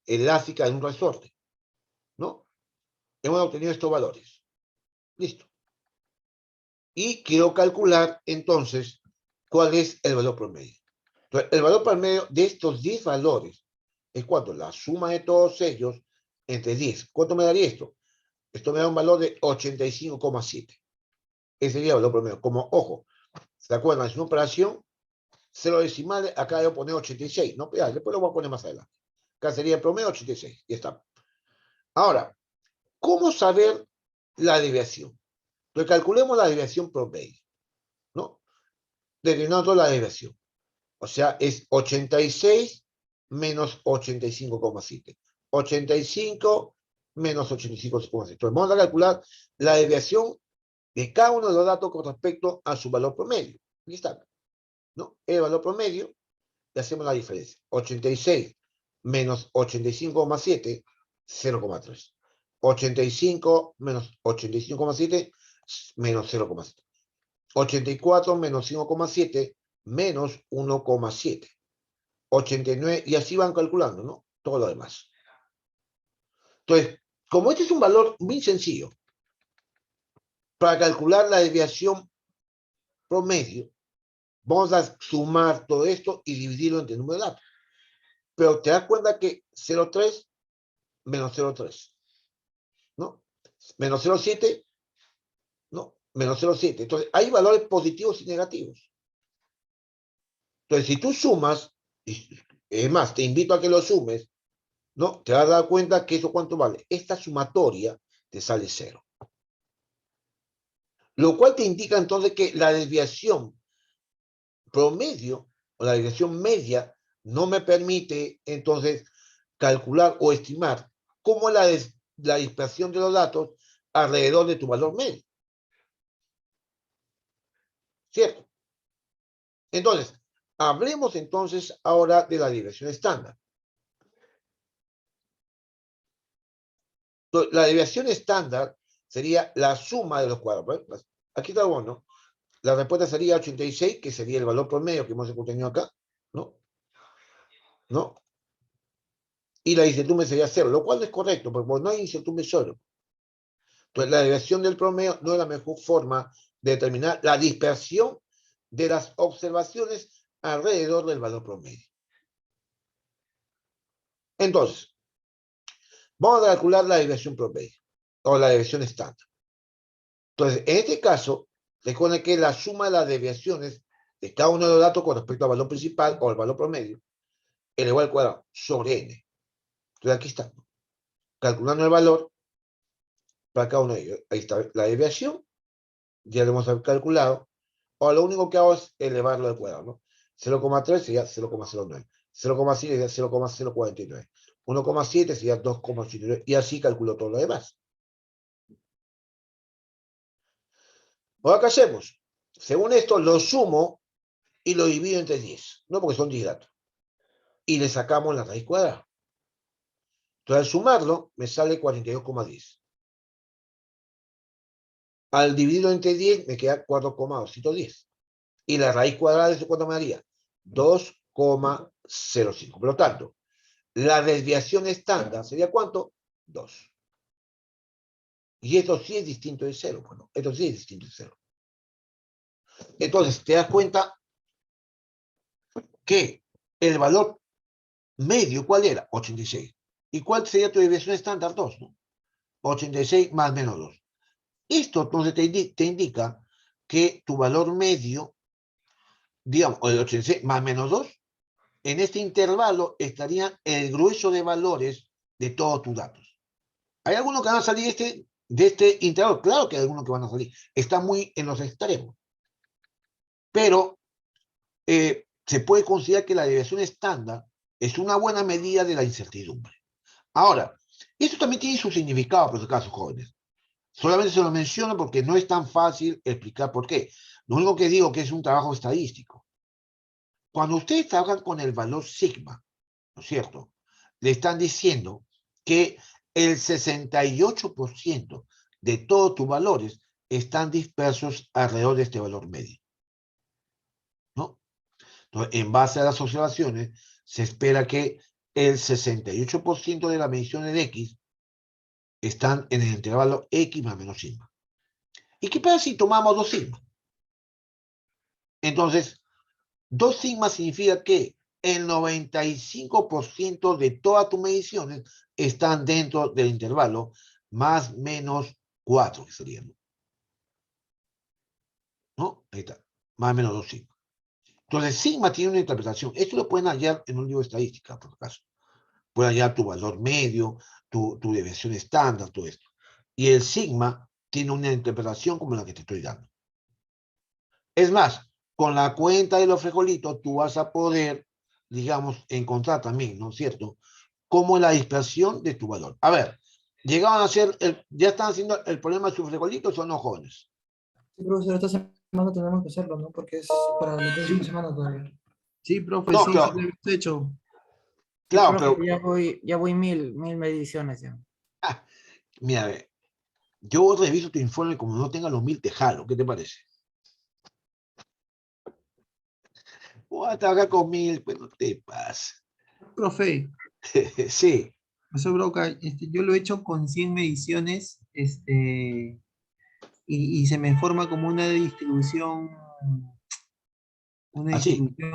elástica de un resorte, ¿no? Hemos obtenido estos valores. Listo. Y quiero calcular, entonces, cuál es el valor promedio. Entonces, el valor promedio de estos 10 valores es ¿cuánto? La suma de todos ellos entre 10. ¿Cuánto me daría esto? Esto me da un valor de 85,7. Ese sería el valor promedio. Como, ojo, ¿se acuerdan? Es una operación, 0 decimales, acá debo poner 86, ¿no? Ya, después lo voy a poner más adelante. Acá sería el promedio 86, ya está. Ahora, ¿cómo saber la desviación? Entonces, calculemos la desviación promedio, ¿no? determinando la desviación. O sea, es 86 menos 85,7. 85 menos 85,7. Entonces, vamos a calcular la desviación de cada uno de los datos con respecto a su valor promedio. Aquí está, ¿no? El valor promedio, le hacemos la diferencia. 86 menos 85,7, 0,3. 85 menos 85,7, menos 0,7. 84 menos 5,7, menos 1,7. 89, y así van calculando, ¿no? Todo lo demás. Entonces, como este es un valor muy sencillo, para calcular la desviación promedio, vamos a sumar todo esto y dividirlo entre el número de datos. Pero te das cuenta que 0,3 menos 0,3, ¿no? Menos 0,7, ¿no? Menos 0,7. Entonces, hay valores positivos y negativos. Entonces, si tú sumas, y es más, te invito a que lo sumes, ¿no? Te vas a dar cuenta que eso cuánto vale. Esta sumatoria te sale 0. Lo cual te indica entonces que la desviación promedio o la desviación media no me permite entonces calcular o estimar cómo es la dispersión de los datos alrededor de tu valor medio. ¿Cierto? Entonces, hablemos entonces ahora de la desviación estándar. Entonces, la desviación estándar sería la suma de los cuadrados. Aquí está bueno. La respuesta sería 86, que sería el valor promedio que hemos obtenido acá, ¿no? ¿No? Y la incertidumbre sería 0, lo cual no es correcto, porque no hay incertidumbre solo. Entonces, la desviación del promedio no es la mejor forma de determinar la dispersión de las observaciones alrededor del valor promedio. Entonces, vamos a calcular la desviación promedio, o la desviación estándar. Entonces, en este caso, recuerden que la suma de las desviaciones de cada uno de los datos con respecto al valor principal o al valor promedio, elevado al cuadrado sobre n. Entonces, aquí está, calculando el valor para cada uno de ellos. Ahí está la desviación, ya lo hemos calculado. Ahora, lo único que hago es elevarlo al cuadrado, ¿no? 0,3 sería 0,09. 0,5 sería 0,049. 1,7 sería 2,89. Y así calculo todo lo demás. Ahora, ¿qué hacemos? Según esto, lo sumo y lo divido entre 10. No, porque son 10 datos. Y le sacamos la raíz cuadrada. Entonces, al sumarlo, me sale 42,10. Al dividirlo entre 10, me queda 4,210. Y la raíz cuadrada de eso, ¿cuánto me daría? 2,05. Por lo tanto, la desviación estándar sería ¿cuánto? 2. Y esto sí es distinto de 0. Bueno, esto sí es distinto de 0. Entonces, te das cuenta que el valor medio, ¿cuál era? 86. ¿Y cuál sería tu desviación estándar? 2, ¿no? 86 más menos 2. Esto entonces te indica que tu valor medio, digamos, el 86 más menos 2, en este intervalo estaría el grueso de valores de todos tus datos. ¿Hay algunos que van a salir de este intervalo? Claro que hay algunos que van a salir. Está muy en los extremos. Pero se puede considerar que la desviación estándar es una buena medida de la incertidumbre. Ahora, esto también tiene su significado, por si acaso, jóvenes. Solamente se lo menciono porque no es tan fácil explicar por qué. Lo único que digo que es un trabajo estadístico. Cuando ustedes trabajan con el valor sigma, ¿no es cierto? Le están diciendo que el 68% de todos tus valores están dispersos alrededor de este valor medio, ¿no? Entonces, en base a las observaciones, se espera que el 68% de las mediciones de X están en el intervalo X más menos sigma. ¿Y qué pasa si tomamos 2 sigma? Entonces, 2 sigma significa que el 95% de todas tus mediciones están dentro del intervalo más menos 4, que sería, ¿no? Ahí está, más menos 2 sigma. Entonces, sigma tiene una interpretación. Esto lo pueden hallar en un libro de estadística, por acaso. Pueden hallar tu valor medio, tu desviación estándar, todo esto. Y el sigma tiene una interpretación como la que te estoy dando. Es más, con la cuenta de los frijolitos tú vas a poder, digamos, encontrar también, ¿no es cierto?, cómo es la dispersión de tu valor. A ver, llegaban a hacer, ya están haciendo el problema de sus frijolitos o no, jóvenes. Sí, profesor, esta semana tenemos que hacerlo, ¿no? Porque es para la próxima semana todavía. Sí, profe, No, sí, claro, sí lo hemos hecho. Sí, claro, profe, pero ya voy mil mediciones ya. mira, ve, yo reviso tu informe, como no tenga los 1000 te jalo, ¿qué te parece? Voy a trabajar con 1000, pues no te pases. Profe, Sí, profesor Broca, yo lo he hecho con 100 mediciones, y se me forma como una así, distribución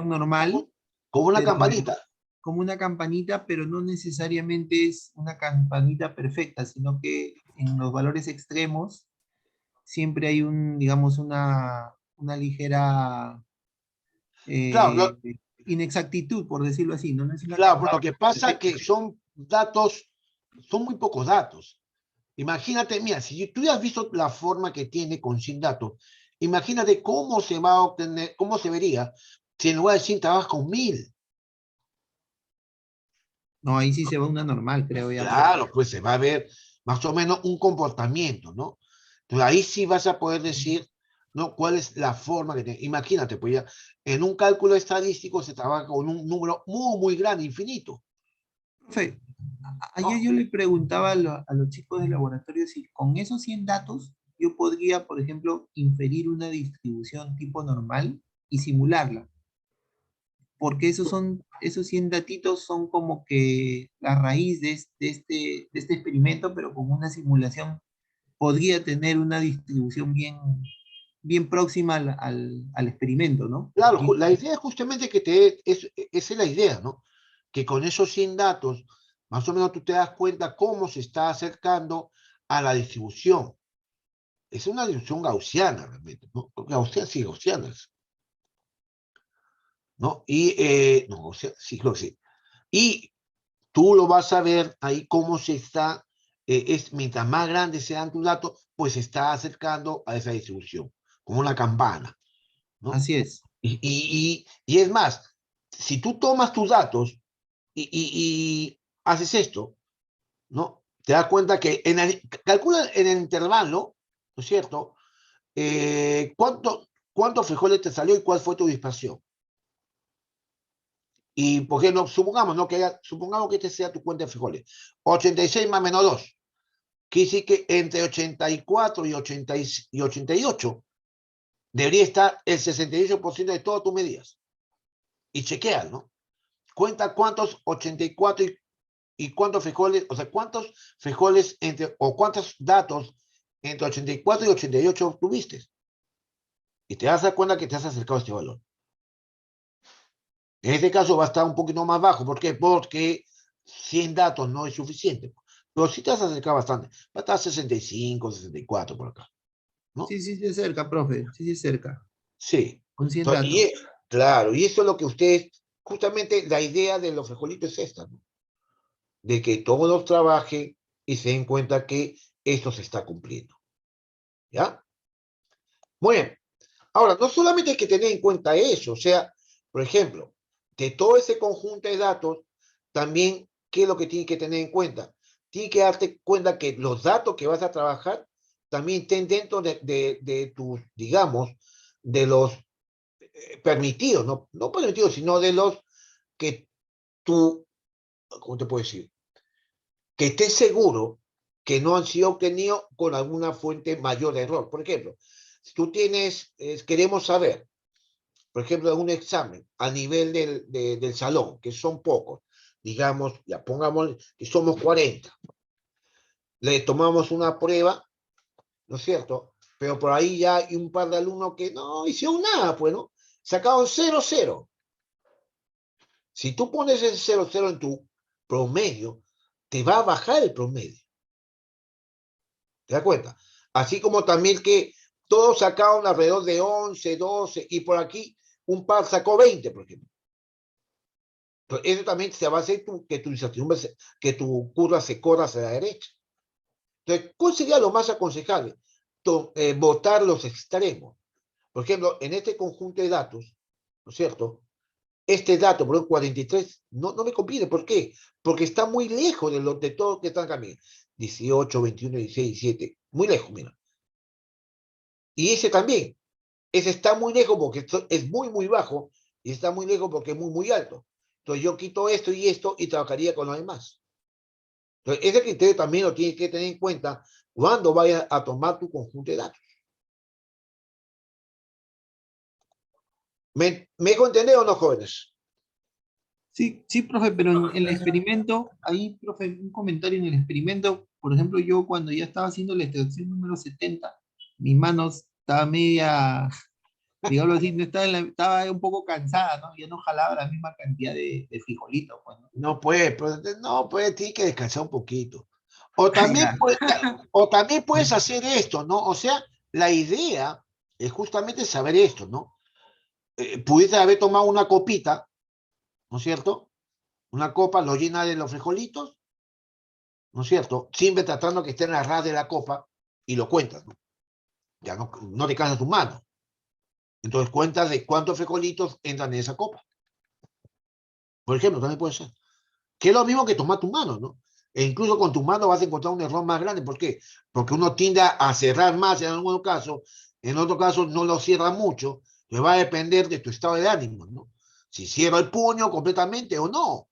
normal, como una pero campanita. como una campanita, pero no necesariamente es una campanita perfecta, sino que en los valores extremos siempre hay digamos, una ligera Claro, eh, inexactitud, por decirlo así, ¿no? No es una claro, pero lo campana que pasa es perfecta. que son datos, son muy pocos datos. Imagínate, mira, si tú ya has visto la forma que tiene con 100 datos, imagínate cómo se va a obtener, cómo se vería si en lugar de 100 trabajas con 1000. No, ahí sí se va una normal, creo ya, profe. Claro, pues se va a ver más o menos un comportamiento, ¿no? Entonces ahí sí vas a poder decir, ¿no? ¿Cuál es la forma que tiene? Imagínate, pues ya, en un cálculo estadístico se trabaja con un número muy, muy grande, infinito, Profe, ayer ¿no? yo le preguntaba a los chicos del laboratorio si con esos 100 datos yo podría, por ejemplo, inferir una distribución tipo normal y simularla. Porque esos 100 datitos son como que la raíz de este experimento, pero con una simulación podría tener una distribución bien próxima al experimento, ¿no? Claro, la idea es justamente que esa es la idea, ¿no? Que con esos 100 datos, más o menos tú te das cuenta cómo se está acercando a la distribución. Es una distribución gaussiana, realmente, ¿no? Gaussiana, sí, gaussiana, ¿no? Y, no, Gaussiana, sí, creo que sí. Y tú lo vas a ver ahí cómo se está, mientras más grandes sean tus datos, pues se está acercando a esa distribución, como una campana, ¿no? Así es. Y es más, si tú tomas tus datos y haces esto, ¿no? Te das cuenta que calcula en el intervalo, ¿no es cierto? ¿Cuántos frijoles te salió y cuál fue tu dispersión? Y por ejemplo, supongamos, ¿no? Supongamos que este sea tu cuenta de frijoles. 86 más menos 2. Quiere decir que entre 84 y 88 debería estar el 68% de todas tus medidas. Y chequea, ¿no? Cuenta cuántos 84 y cuántos frijoles, o sea, cuántos frijoles o cuántos datos entre 84 y 88 obtuviste. Y te vas a dar cuenta que te has acercado a este valor. En este caso va a estar un poquito más bajo. ¿Por qué? Porque 100 datos no es suficiente. Pero sí te has acercado bastante. Va a estar 65, 64 por acá, ¿no? Sí, sí se acerca, profe. Sí se acerca. Sí. Con 100 Entonces, datos. claro, y eso es lo que ustedes, justamente la idea de los frijolitos es esta, ¿no? De que todos trabajen y se den cuenta que esto se está cumpliendo. ¿Ya? Muy bien. Ahora, no solamente hay que tener en cuenta eso, o sea, por ejemplo, de todo ese conjunto de datos, también, ¿qué es lo que tienes que tener en cuenta? Tienes que darte cuenta que los datos que vas a trabajar también estén dentro de tus, digamos, de los permitidos, no permitidos, sino de los que tú, ¿cómo te puedo decir? Que estés seguro que no han sido obtenidos con alguna fuente mayor de error. Por ejemplo, si tú tienes, queremos saber, por ejemplo, un examen a nivel del salón, que son pocos, digamos, ya pongamos que somos 40, le tomamos una prueba, ¿no es cierto? Pero por ahí ya hay un par de alumnos que no hicieron nada, pues, ¿no? Sacaron 0,0. Si tú pones ese 0,0 en tu promedio, te va a bajar el promedio. ¿Te das cuenta? Así como también que todos sacaron alrededor de 11, 12, y por aquí un par sacó 20, por ejemplo. Entonces, eso también se va a hacer que tu incertidumbre, que tu curva se corra hacia la derecha. Entonces, ¿cuál sería lo más aconsejable? Votar los extremos. Por ejemplo, en este conjunto de datos, ¿no es cierto? Este dato, por ejemplo, 43, no me conviene. ¿Por qué? Porque está muy lejos de todo lo que están cambiando. 18, 21, 16, 17. Muy lejos, mira. Y ese también. Ese está muy lejos porque es muy, muy bajo. Y está muy lejos porque es muy, muy alto. Entonces yo quito esto y trabajaría con lo demás. Entonces ese criterio también lo tienes que tener en cuenta cuando vayas a tomar tu conjunto de datos. ¿Me dejo entender o no, jóvenes? Sí, sí, profe, pero en el experimento, ahí, profe, un comentario en el experimento, por ejemplo, yo cuando ya estaba haciendo la extracción número 70, mis manos estaba media, digámoslo así, no estaba, estaba un poco cansada, ¿no? Ya no jalaba la misma cantidad de frijolitos, pues, ¿no? No puede, tiene que descansar un poquito. O también, Ya. o también puedes hacer esto, ¿no? O sea, la idea es justamente saber esto, ¿no? Pudiste haber tomado una copita, ¿no es cierto? Una copa, lo llena de los frijolitos, ¿no es cierto? Siempre tratando que esté en la ras de la copa y lo cuentas, ¿no? Ya no te cansas tu mano. Entonces cuentas de cuántos frijolitos entran en esa copa. Por ejemplo, también puede ser. Que es lo mismo que tomar tu mano, ¿no? E incluso con tu mano vas a encontrar un error más grande. ¿Por qué? Porque uno tiende a cerrar más en algunos casos, en otros casos no lo cierra mucho, que va a depender de tu estado de ánimo, ¿no? Si cierro el puño completamente o no.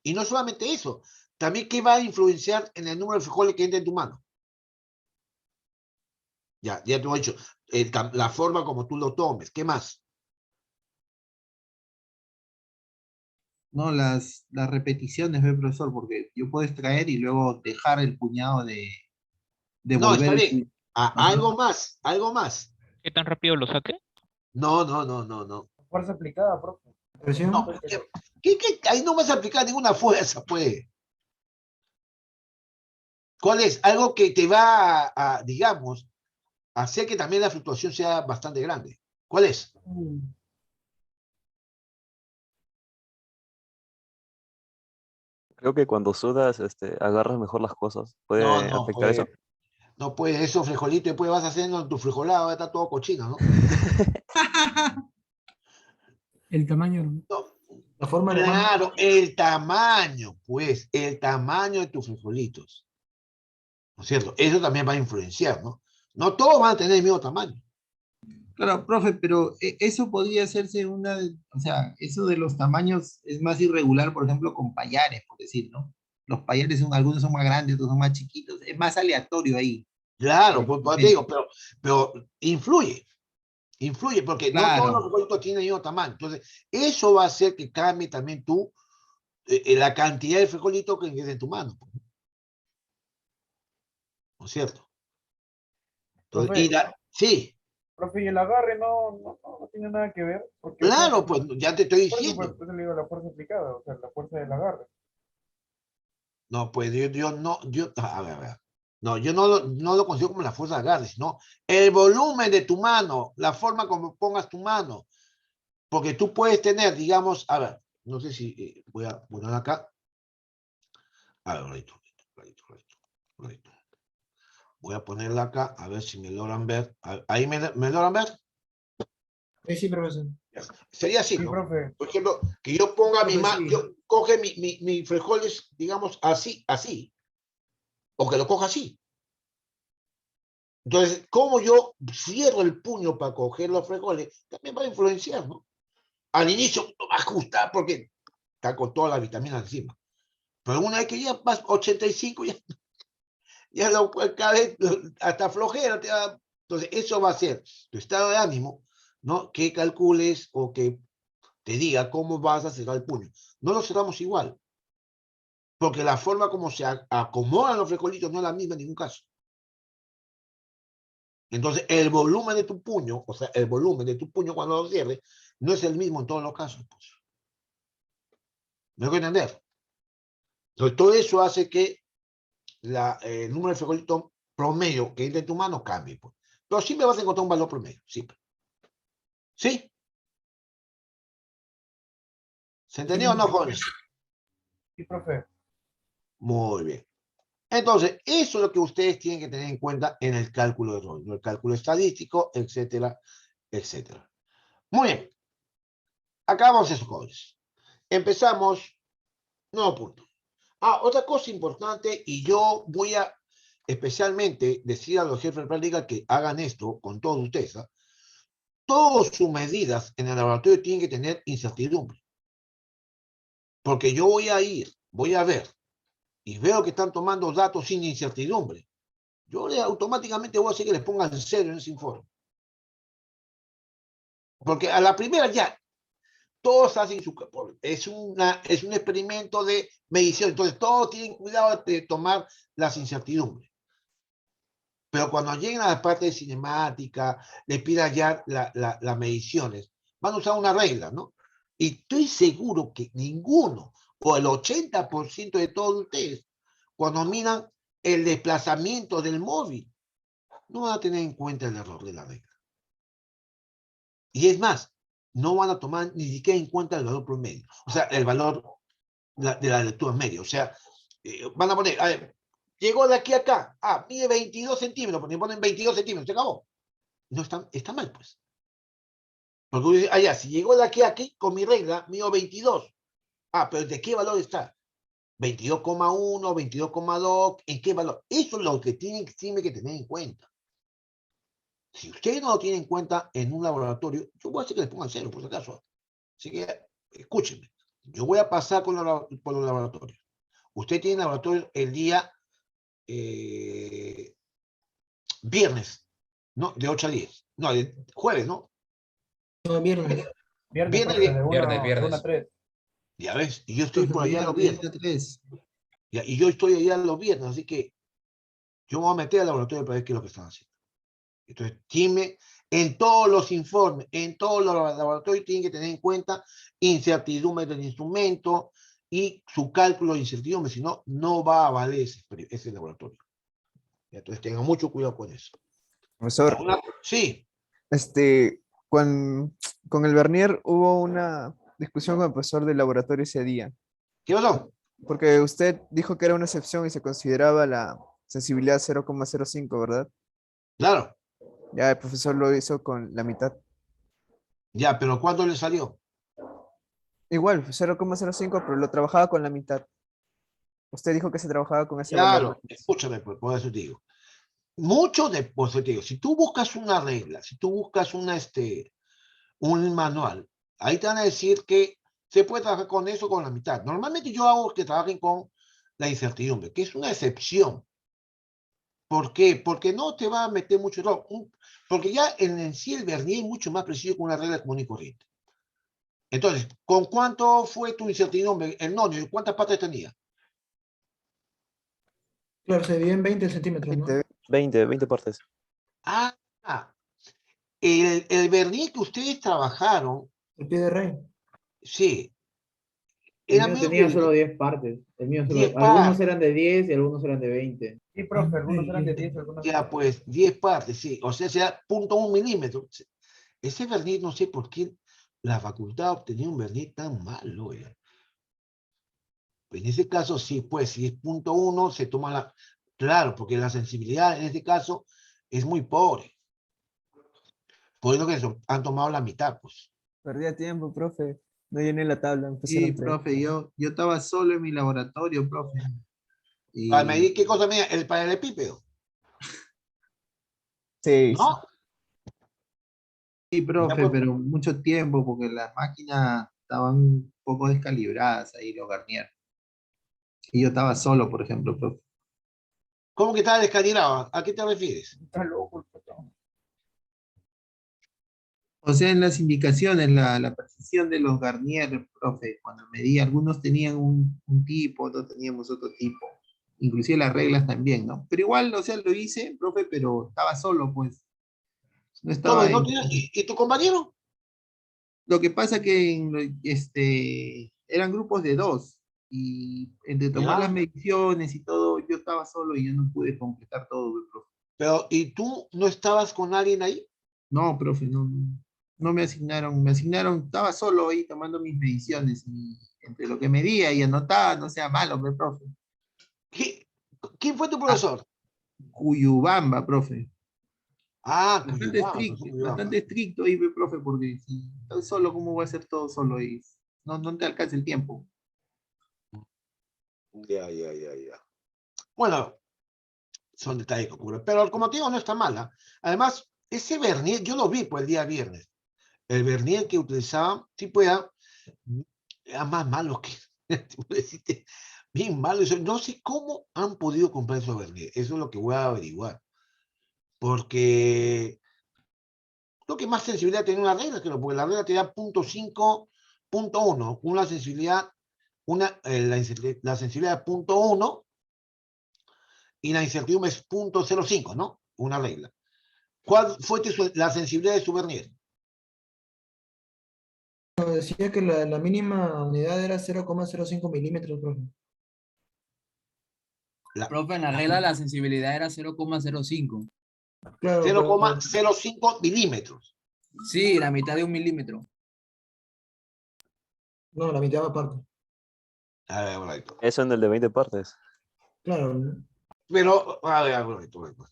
Y no solamente eso, también qué va a influenciar en el número de frijoles que entra en tu mano. Ya te lo he dicho, la forma como tú lo tomes, ¿qué más? No, las repeticiones, ve, profesor, porque yo puedo extraer y luego dejar el puñado de No, devolver está el bien. Ajá. Algo más. ¿Qué tan rápido lo saque? No. Fuerza aplicada, profe. No, Presión. ahí no vas a aplicar ninguna fuerza, pues. ¿Cuál es? Algo que te va digamos, hacer que también la fluctuación sea bastante grande. ¿Cuál es? Creo que cuando sudas, agarras mejor las cosas. No, ¿Puede no, afectar pues. eso? No, pues, esos frijolitos, después vas haciendo en tu frijolado, está todo cochino, ¿no? El tamaño, ¿no? No, La forma de la mano. claro, el tamaño, pues, el tamaño de tus frijolitos, ¿no es cierto? Eso también va a influenciar, ¿no? No todos van a tener el mismo tamaño. Claro, profe, pero eso podría hacerse o sea, eso de los tamaños es más irregular, por ejemplo, con payares, por decir, ¿no? Los payares algunos son más grandes, otros son más chiquitos, es más aleatorio ahí. Claro, pues te digo, Prácticamente. pero influye, porque no todos los Claro, frijolitos tienen el mismo tamaño. Entonces, eso va a hacer que cambie también la cantidad de frijolitos que tienes en tu mano, pues, ¿no es cierto? Entonces, Profe, sí, profe, y el agarre no tiene nada que ver, porque, o sea, claro, pues ya te estoy por eso diciendo. pues, le digo la fuerza aplicada, o sea, la fuerza del agarre. No, pues a ver. No, yo no lo considero como la fuerza de agarre, sino el volumen de tu mano, la forma como pongas tu mano. Porque tú puedes tener, digamos, a ver, no sé si voy a poner acá. A ver, ratito. Voy a ponerla acá, a ver si me logran ver. Ahí me logran ver. Sí, profesor. Sería así, Sí, ¿no? profe, Por ejemplo, que yo ponga mi Profe, mano, sí. yo coge mi frijoles, digamos, así, o que lo coja así. Entonces, como yo cierro el puño para coger los frijoles, también va a influenciar, ¿no? Al inicio no va a ajustar porque está con todas las vitaminas encima. Pero una vez que ya vas 85, ya cada vez hasta flojera te da. Entonces, eso va a ser tu estado de ánimo, ¿no? Que calcules o que te diga cómo vas a cerrar el puño. No lo cerramos igual, porque la forma como se acomodan los frijolitos no es la misma en ningún caso. Entonces, el volumen de tu puño, o sea, el volumen de tu puño cuando lo cierres, no es el mismo en todos los casos. Pues. ¿Me voy a entender? Entonces, todo eso hace que el número de frijolitos promedio que entra en tu mano cambie. Pues. Pero siempre vas a encontrar un valor promedio, siempre. ¿Sí? ¿Se Sí, entendió o no, profesor. jóvenes? sí, profe. Muy bien. Entonces, eso es lo que ustedes tienen que tener en cuenta en el cálculo de error, ¿no? El cálculo estadístico, etcétera, etcétera. Muy bien. Acabamos esos jóvenes. Empezamos. Nuevo punto. Otra cosa importante, y yo voy a especialmente decir a los jefes de práctica que hagan esto con todos ustedes. Todas sus medidas en el laboratorio tienen que tener incertidumbre. Porque yo voy a ir, voy a ver, y veo que están tomando datos sin incertidumbre. Yo automáticamente voy a hacer que les pongan cero en ese informe. Porque a la primera ya, todos hacen su... Es un experimento de medición, entonces todos tienen cuidado de tomar las incertidumbres. Pero cuando lleguen a la parte de cinemática, les pidan ya las mediciones, van a usar una regla, ¿no? Y estoy seguro que ninguno, o el 80% de todos ustedes, cuando miran el desplazamiento del móvil, no van a tener en cuenta el error de la regla. Y es más, no van a tomar ni siquiera en cuenta el valor promedio, o sea, el valor de la lectura media. O sea, van a poner, a ver, llegó de aquí a acá, mide 22 centímetros, porque ponen 22 centímetros, se acabó. No está mal, pues. Porque uno dice, si llegó de aquí a aquí, con mi regla, mido 22. Pero ¿de qué valor está? 22,1, 22,2, ¿en qué valor? Eso es lo que tienen que tener en cuenta. Si ustedes no lo tienen en cuenta en un laboratorio, yo voy a hacer que les pongan cero, por si acaso. Así que, escúchenme. Yo voy a pasar por los laboratorios. Usted tiene laboratorio el día viernes, ¿no? De 8 a 10. No, jueves, ¿no? No, viernes. Viernes, Viernes, profe, de viernes. 1 a 3. Ya ves, y yo estoy por allá los viernes. 3. Y yo estoy allá los viernes, así que yo me voy a meter al laboratorio para ver qué es lo que están haciendo. Entonces, en todos los informes, en todos los laboratorios tienen que tener en cuenta incertidumbre del instrumento y su cálculo de incertidumbre, si no, no va a valer ese laboratorio. Entonces, tengan mucho cuidado con eso. Profesor, Sí. con el Vernier hubo una discusión con el profesor del laboratorio ese día. ¿Qué pasó? Porque usted dijo que era una excepción y se consideraba la sensibilidad 0,05, ¿verdad? Claro. Ya el profesor lo hizo con la mitad. Ya, pero ¿cuánto le salió? Igual, 0,05, pero lo trabajaba con la mitad. Usted dijo que se trabajaba con ese Claro, valor. escúchame, por eso te digo. Por eso te digo, si tú buscas una regla, si tú buscas un manual, ahí te van a decir que se puede trabajar con eso con la mitad. Normalmente yo hago que trabajen con la incertidumbre, que es una excepción. ¿Por qué? Porque no te va a meter mucho error. Porque ya en sí el Vernier es mucho más preciso que una regla común y corriente. Entonces, ¿con cuánto fue tu incertidumbre? El nonio, ¿cuántas partes tenía? Claro, se divide en 20 centímetros, ¿no? 20 partes. El Vernier que ustedes trabajaron, El pie de rey. sí, El era mío medio tenía que solo 10 partes. El mío solo, 10 algunos partes. eran de 10 y algunos eran de 20. Sí, profe, algunos eran de 10, algunos Ya, pues, 10 partes, sí. O sea, sea 0,1 milímetro. Ese Vernier, no sé por qué la facultad obtenía un Vernier tan malo. En ese caso, sí, pues, si es 0,1, se toma la... Claro, porque la sensibilidad en este caso es muy pobre. Por eso que han tomado la mitad, pues. Perdía tiempo, profe. No llené la tabla. Sí, Empezaron 3. profe, yo estaba solo en mi laboratorio, profe. Para medir Y qué cosa medía, el paralelepípedo. Sí, ¿No? sí, profe, pues. pero mucho tiempo porque las máquinas estaban un poco descalibradas ahí, los Garnier. Y yo estaba solo, por ejemplo, profe. ¿Cómo que estaba descalibrado? ¿A qué te refieres? Está loco el puto. O sea, en las indicaciones, la precisión de los Garnier, profe, cuando medía, algunos tenían un tipo, otros teníamos otro tipo. Inclusive las reglas también, ¿no? Pero igual, o sea, lo hice, profe, pero estaba solo, pues. No estaba ¿No en... tenía- ¿Y tu compañero? Lo que pasa que eran grupos de 2 y entre tomar Ya. las mediciones y todo, yo estaba solo y yo no pude completar todo, profe. Pero, ¿y tú no estabas con alguien ahí? No, profe, no me asignaron, estaba solo ahí tomando mis mediciones y entre lo que medía y anotaba, no sea malo, profe. ¿Qué? ¿Quién fue tu profesor? Cuyubamba, profe. Ah, Bastante Cuyubamba, estricto, profesor Cuyubamba. bastante estricto ahí, profe, porque si estoy solo, ¿cómo voy a hacer todo solo ahí? No, no te alcanza el tiempo. Ya. Bueno, son detalles que ocurren. Pero como te digo, no está mala. Además, ese vernier, yo lo vi por el día viernes. El vernier que utilizaba, tipo era más malo que, decirte, bien malo. No sé cómo han podido comprar esos vernier. Eso es lo que voy a averiguar. Porque creo que más sensibilidad tenía una regla, creo, porque la regla te da 0.5, 0.1, una sensibilidad, la sensibilidad de 0.1 y la incertidumbre es 0.05, ¿no? Una regla. ¿Cuál fue la sensibilidad de su vernier? Decía que la mínima unidad era 0,05 milímetros, profe. Profe, en la regla la sensibilidad era 0,05. Claro, pero 0,05 milímetros. Sí, la mitad de 1 milímetro. no, la mitad aparte. A ver, correcto. Eso en el de 20 partes. Claro, ¿no? Pero, a ver, correcto.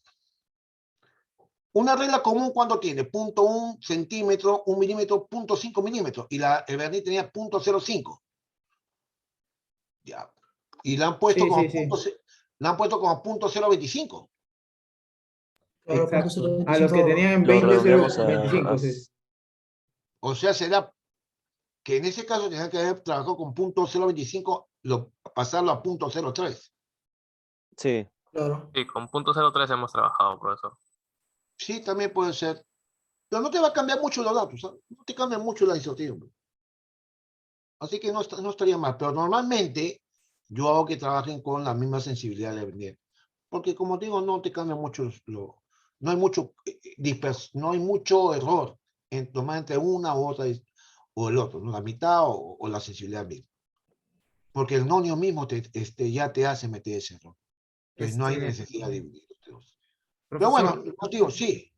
Una regla común cuando tiene 0.1 centímetro, 1 milímetro, 0.5 milímetros. Y el vernier tenía 0.05. Ya. Y la han puesto Sí, como, sí, sí. la han puesto como 0.025. Claro, punto Exacto. A los que 0.25. tenían Lo 20, redondeamos a, 25, sí. O sea, será que en ese caso tenía que haber trabajado con 0.025, pasarlo a 0.03. Sí, Claro. Sí, con .03 hemos trabajado, profesor. Sí, también puede ser. Pero no te va a cambiar mucho los datos, ¿sabes? No te cambia mucho la incertidumbre. Así que no estaría mal. Pero normalmente yo hago que trabajen con la misma sensibilidad de Vernier. Porque como digo, no te cambia mucho. No hay mucho no hay mucho error en tomar entre una u otra o el otro, ¿no? La mitad o la sensibilidad misma. Porque el nonio mismo ya te hace meter ese error. Entonces no hay necesidad de dividir los dos. Pero Profesor, bueno, contigo, sí.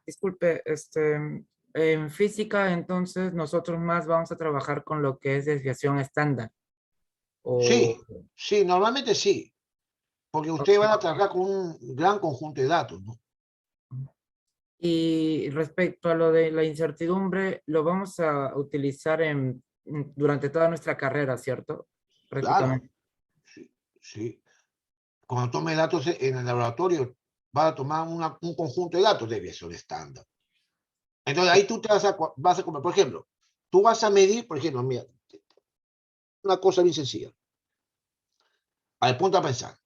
disculpe, en física entonces nosotros más vamos a trabajar con lo que es desviación estándar. O, Sí, normalmente sí. Porque ustedes van a trabajar con un gran conjunto de datos, ¿no? y respecto a lo de la incertidumbre, lo vamos a utilizar durante toda nuestra carrera, ¿cierto? Claro, Prácticamente. sí. Cuando tome datos en el laboratorio, vas a tomar un conjunto de datos de desviación estándar. Entonces ahí tú vas a comer, por ejemplo, tú vas a medir, por ejemplo, mira, una cosa bien sencilla. Al punto a pensar.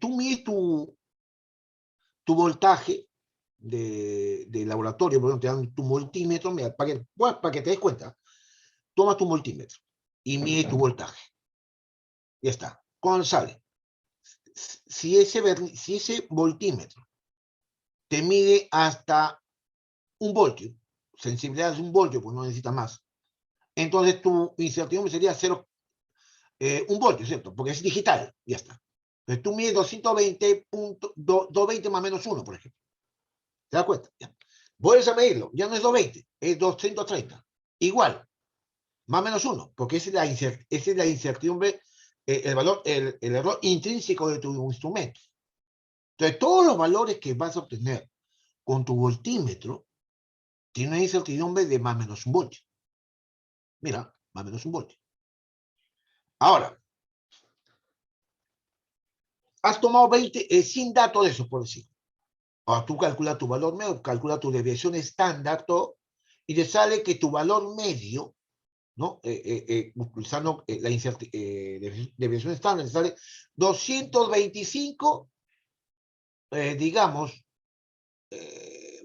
Tú mides tu voltaje de laboratorio, por ejemplo, te dan tu multímetro, mira, para que te des cuenta, toma tu multímetro y mide tu voltaje. Ya está. ¿Cuándo sale? Si ese voltímetro te mide hasta 1 voltio, sensibilidad es 1 voltio, pues no necesita más. Entonces tu incertidumbre sería 1 voltio, ¿cierto? Porque es digital, ya está. Entonces tú mides 220 más menos 1, por ejemplo. ¿Te das cuenta? Ya. Vuelves a medirlo, ya no es 220, es 230. Igual, más o menos 1, porque esa es la incertidumbre, el valor, el error intrínseco de tu instrumento. Entonces, todos los valores que vas a obtener con tu voltímetro tienen una incertidumbre de más o menos 1 voltio. Mira, más o menos 1 voltio. Ahora, has tomado 100 datos de esos, por decir. Ahora tú calculas tu valor medio, calcula tu desviación estándar, todo, y te sale que tu valor medio, ¿no? Usando la desviación estándar, te sale 225, digamos,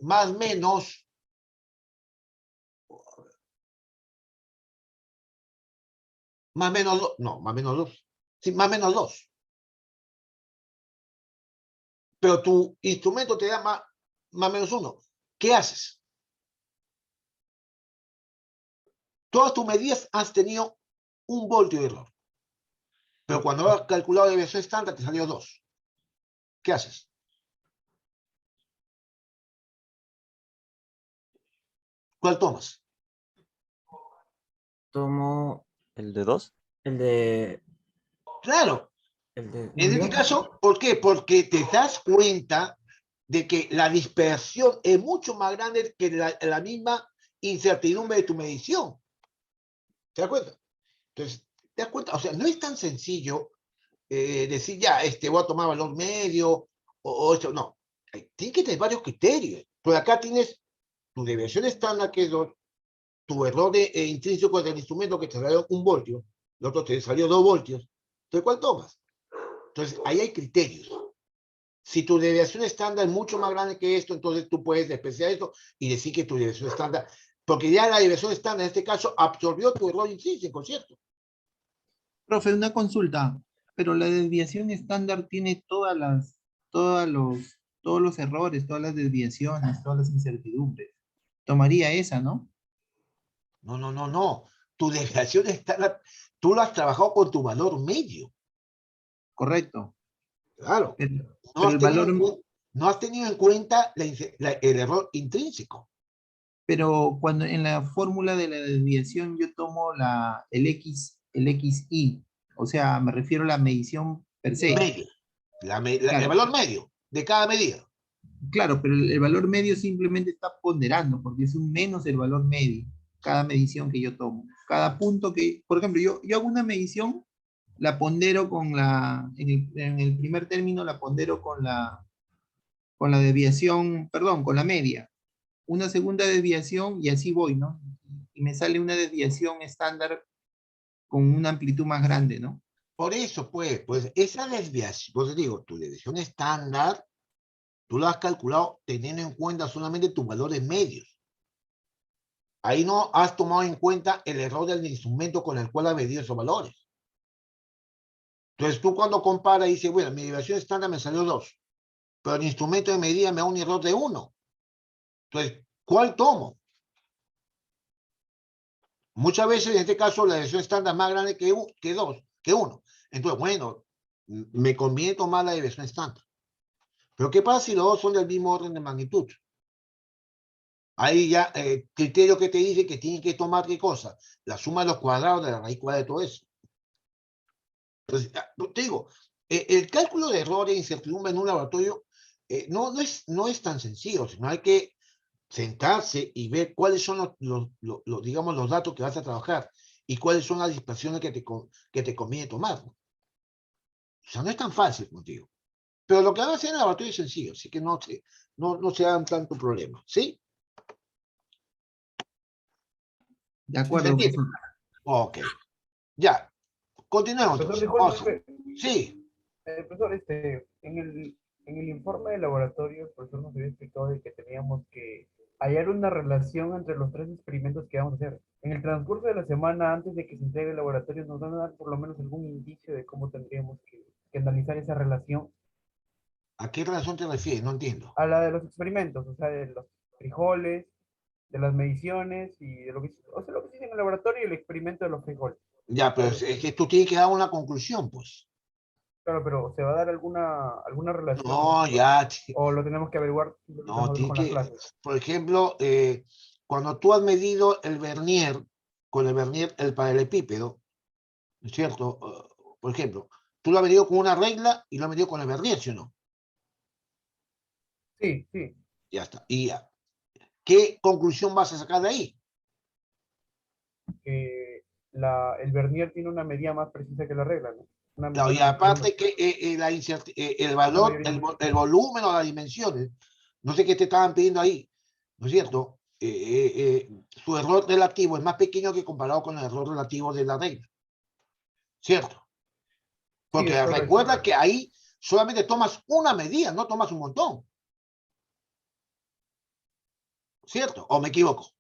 más menos, no, más menos 2, sí, más menos 2. Pero tu instrumento te da más o menos 1. ¿Qué haces? Todas tus medidas has tenido 1 voltio de error. Pero cuando has calculado la desviación estándar te salió 2. ¿Qué haces? ¿Cuál tomas? Tomo ¿el de 2? el de Claro, El En este caso, ¿por qué? Porque te das cuenta de que la dispersión es mucho más grande que la misma incertidumbre de tu medición. ¿Te das cuenta? Entonces, ¿te das cuenta? O sea, no es tan sencillo decir, ya, voy a tomar valor medio o esto, no. Tiene que tener varios criterios. Pero acá tienes tu desviación estándar, que es tu error intrínseco del instrumento, que te salió 1 voltio, el otro te salió 2 voltios. Entonces, ¿cuál tomas? Entonces, ahí hay criterios. Si tu desviación estándar es mucho más grande que esto, entonces tú puedes despreciar esto y decir que tu desviación estándar, porque ya la desviación estándar en este caso absorbió tu error intrínseco, ¿cierto? Profe, una consulta, pero la desviación estándar tiene todos los errores, todas las desviaciones, todas las incertidumbres. Tomaría esa, ¿no? No. Tu desviación estándar, tú lo has trabajado con tu valor medio. Correcto. Claro. Pero No has el tenido, valor, no has tenido en cuenta el error intrínseco. pero cuando en la fórmula de la desviación yo tomo el XI, o sea, me refiero a la medición per se. Medio. El Claro, valor medio de cada medida. claro, pero el valor medio simplemente está ponderando, porque es un menos el valor medio, cada medición que yo tomo. Cada punto que, por ejemplo, yo hago una medición, la pondero en el primer término la pondero con la desviación, perdón, con la media. Una segunda desviación y así voy, ¿no? Y me sale una desviación estándar con una amplitud más grande, ¿no? Por eso, pues esa desviación, pues digo, tu desviación estándar, tú lo has calculado teniendo en cuenta solamente tus valores medios. Ahí no has tomado en cuenta el error del instrumento con el cual has medido esos valores. Entonces tú cuando comparas dices, bueno, mi desviación estándar me salió 2, pero el instrumento de medida me da un error de 1. Entonces, ¿cuál tomo? Muchas veces, en este caso, la desviación estándar es más grande que 1. Entonces, bueno, me conviene tomar la desviación estándar. Pero ¿qué pasa si los dos son del mismo orden de magnitud? Ahí ya, criterio que te dice que tienen que tomar ¿qué cosa? La suma de los cuadrados de la raíz cuadrada de todo eso. Entonces, te digo, el cálculo de errores e incertidumbre en un laboratorio no es tan sencillo, sino hay que sentarse y ver cuáles son digamos, los datos que vas a trabajar y cuáles son las dispersiones que te conviene tomar. O sea, no es tan fácil contigo. Pero lo que van a hacer en el laboratorio es sencillo, así que no se hagan tanto problema, ¿sí? De acuerdo, ¿Entendido? profesor. Ok. Ya. Continuemos. Profesor, Entonces. disculpe, Sí. profesor, en el informe de laboratorio, el profesor nos había explicado de que teníamos que hallar una relación entre los 3 experimentos que vamos a hacer. En el transcurso de la semana, antes de que se entregue el laboratorio, nos van a dar por lo menos algún indicio de cómo tendríamos que analizar esa relación ¿A qué relación te refieres? No entiendo. a la de los experimentos, o sea, de los frijoles, de las mediciones y de lo que, o sea, lo que se hizo en el laboratorio y el experimento de los frijoles. Ya, pero es que tú tienes que dar una conclusión, pues. Claro, pero ¿se va a dar alguna relación? No, ya. ¿O lo tenemos que averiguar No, tiene con las que, clases? por ejemplo, cuando tú has medido el vernier, con el vernier, el paralelepípedo, ¿no es cierto? Por ejemplo, tú lo has medido con una regla y lo has medido con el vernier, ¿sí o no? Sí, sí. Ya está. ¿Y qué conclusión vas a sacar de ahí? Que el vernier tiene una medida más precisa que la regla, ¿no? Claro, y aparte que el valor, el volumen o las dimensiones, no sé qué te estaban pidiendo ahí, ¿no es cierto? Su error relativo es más pequeño que comparado con el error relativo de la regla, ¿cierto? Sí, Porque es correcto. recuerda que ahí solamente tomas una medida, no tomas un montón, ¿cierto? ¿O me equivoco?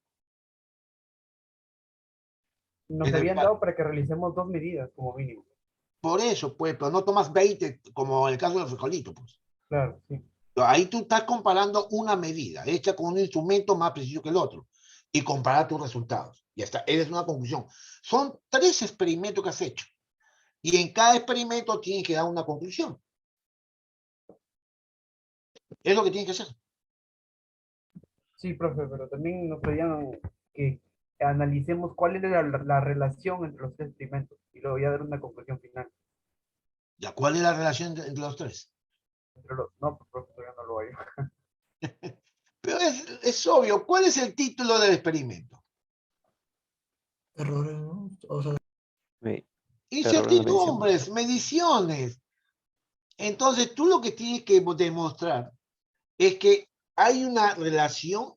Nos habían dado para que realicemos 2 medidas como mínimo. Por eso, pues, pero no tomas 20 como en el caso del frijolito, pues. Claro, sí. Ahí tú estás comparando una medida hecha con un instrumento más preciso que el otro y comparar tus resultados. Ya está, esa es una conclusión. Son 3 experimentos que has hecho y en cada experimento tienes que dar una conclusión. Es lo que tienes que hacer. Sí, profe, pero también nos pedían que analicemos cuál es la relación entre los 3 experimentos y luego ya dar una conclusión final. ¿Ya cuál es la relación entre los tres? No, profe, todavía no lo hay. Pero es obvio, ¿cuál es el título del experimento? Errores, ¿no? O sea, Incertidumbres, mediciones. Entonces, tú lo que tienes que demostrar es que hay una relación,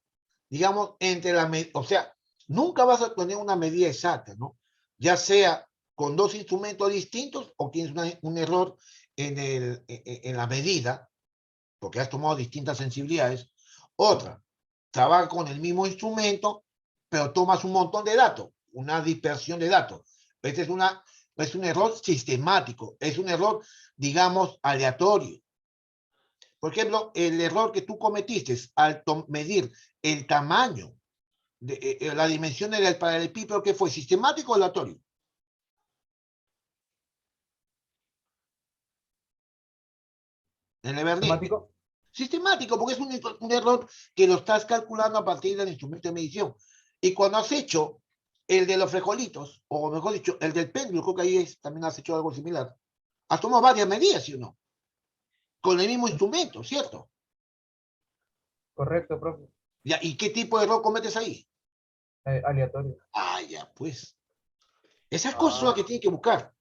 digamos, entre o sea, nunca vas a tener una medida exacta, ¿no? Ya sea con dos instrumentos distintos o tienes un error en la medida, porque has tomado distintas sensibilidades. Otra, trabaja con el mismo instrumento, pero tomas un montón de datos, una dispersión de datos. Este es un error sistemático, es un error, digamos, aleatorio. Por ejemplo, el error que tú cometiste al medir el tamaño, la dimensión del paralelepípedo, ¿qué fue? ¿Sistemático o aleatorio? En el Berlín. Sistemático, porque es un error que lo estás calculando a partir del instrumento de medición. Y cuando has hecho el de los frijolitos, o mejor dicho, el del péndulo, creo que ahí también has hecho algo similar, has tomado varias medidas, ¿sí o no? Con el mismo instrumento, ¿cierto? Correcto, profe. Ya, ¿y qué tipo de error cometes ahí? Aleatorio. Ah, ya, pues. Esas cosas son las que tienen que buscar.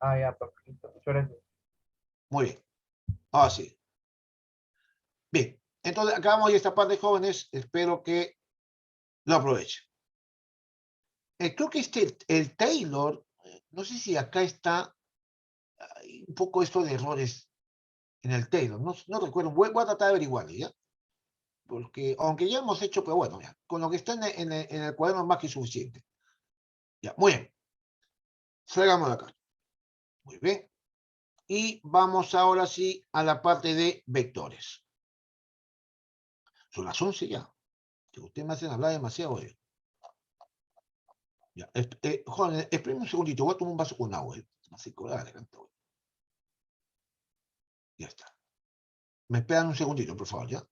Ah, ya, perfecto. Muchas gracias. Muy bien. Ah, sí. Bien, entonces acabamos ya esta parte, jóvenes. Espero que lo aprovechen. Creo que el Taylor, no sé si acá está un poco esto de errores en el Taylor. No recuerdo. Voy a tratar de averiguarlo, ¿ya? Porque, aunque ya hemos hecho, pero bueno, ya, con lo que está en el cuaderno es más que suficiente. Ya, muy bien. Salgamos de acá. Muy bien. Y vamos ahora sí a la parte de vectores. Son las 11 ya. Que ustedes me hacen hablar demasiado hoy. Ya, joven, espérenme un segundito, voy a tomar un vaso con agua. Así que dale, canto. Ya está. Me esperan un segundito, por favor, ¿ya?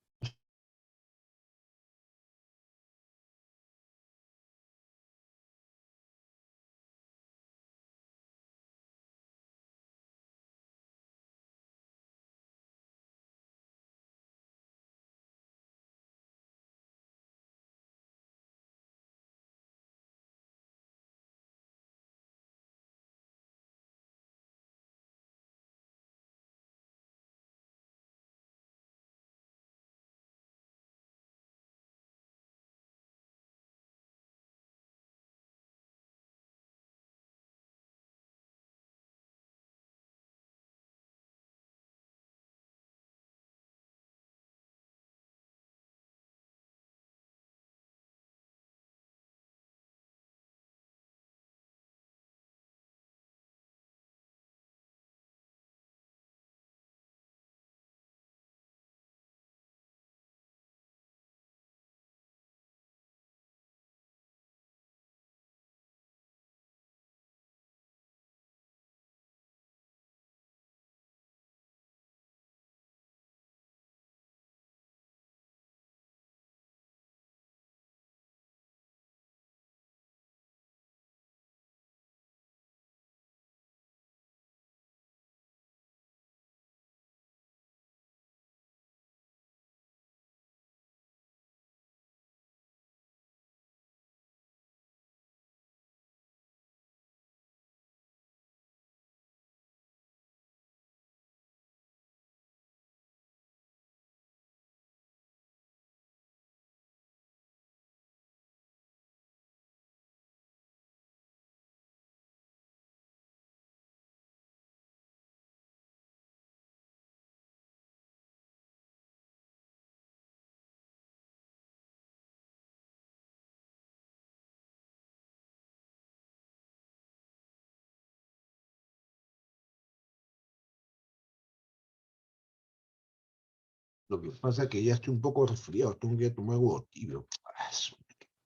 Lo que pasa es que ya estoy un poco resfriado, tengo que tomar algo tibio.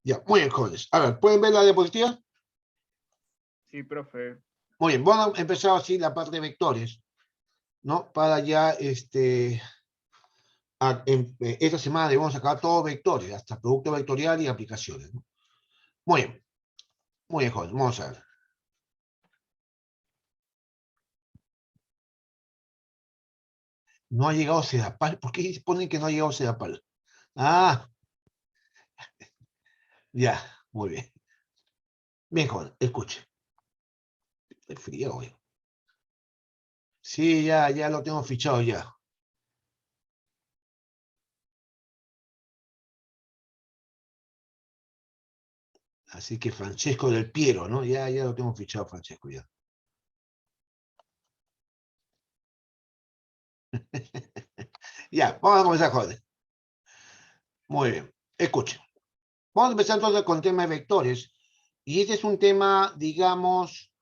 Ya, muy bien, jóvenes. A ver, ¿pueden ver la diapositiva? Sí, profe. Muy bien, vamos a empezar así la parte de vectores, ¿no? Para ya, esta semana debemos sacar todos vectores, hasta producto vectorial y aplicaciones, ¿no? Muy bien, jóvenes, vamos a ver. No ha llegado Sedapal. ¿Por qué ponen que no ha llegado Sedapal? Ah, ya, muy bien. Bien, joven, escuche. Estoy frío hoy. Sí, ya lo tengo fichado ya. Así que Francesco del Piero, ¿no? Ya lo tengo fichado, Francesco, ya. Ya, vamos a comenzar, joder. Muy bien, escuchen. Vamos a empezar entonces con el tema de vectores. Y este es un tema, digamos,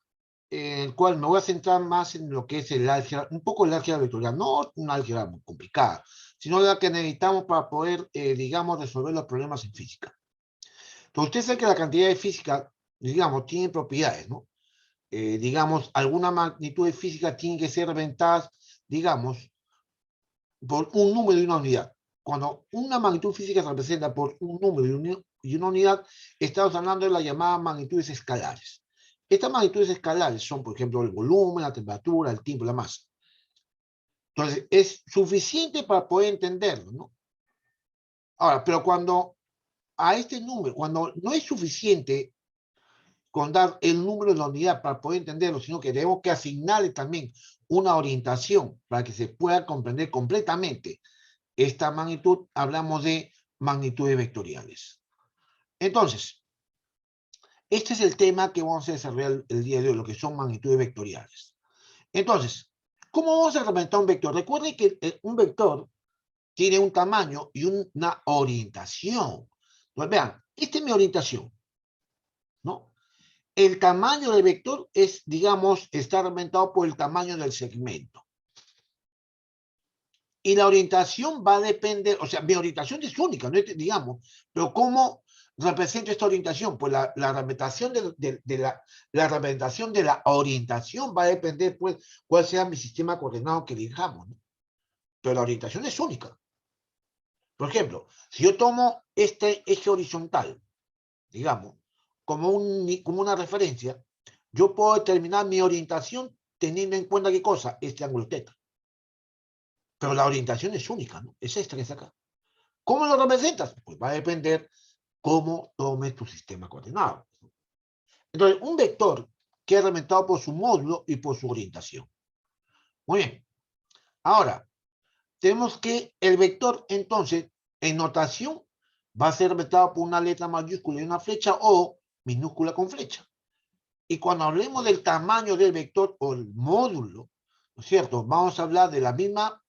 en el cual me voy a centrar más en lo que es el álgebra, un poco el álgebra vectorial, no una álgebra muy complicada, sino la que necesitamos para poder, digamos, resolver los problemas en física. Entonces, usted sabe que la cantidad de física, digamos, tiene propiedades, ¿no? Digamos, alguna magnitud de física tiene que ser representadas, digamos, por un número y una unidad. Cuando una magnitud física se representa por un número y una unidad, estamos hablando de las llamadas magnitudes escalares. Estas magnitudes escalares son, por ejemplo, el volumen, la temperatura, el tiempo, la masa. Entonces, es suficiente para poder entenderlo, ¿no? Ahora, pero cuando a este número, cuando no es suficiente con dar el número de la unidad para poder entenderlo, sino que tenemos que asignarle también una orientación para que se pueda comprender completamente esta magnitud, hablamos de magnitudes vectoriales. Entonces, este es el tema que vamos a desarrollar el día de hoy, lo que son magnitudes vectoriales. Entonces, ¿cómo vamos a representar un vector? Recuerden que un vector tiene un tamaño y una orientación. Pues vean, esta es mi orientación, ¿no? El tamaño del vector es, digamos, está representado por el tamaño del segmento. Y la orientación va a depender, o sea, mi orientación es única, ¿no? Digamos, pero ¿cómo represento esta orientación? Pues la representación la representación de la orientación va a depender, pues, cuál sea mi sistema coordenado que elijamos, ¿no? Pero la orientación es única. Por ejemplo, si yo tomo este eje horizontal, digamos, como una referencia, yo puedo determinar mi orientación teniendo en cuenta qué cosa, este ángulo θ. Pero la orientación es única, ¿no? Es esta que está acá. ¿Cómo lo representas? Pues va a depender cómo tomes tu sistema coordenado. Entonces, un vector queda representado por su módulo y por su orientación. Muy bien. Ahora, tenemos que el vector, entonces, en notación, va a ser representado por una letra mayúscula y una flecha o minúscula con flecha. Y cuando hablemos del tamaño del vector o el módulo, ¿no es cierto? Vamos a hablar de la misma,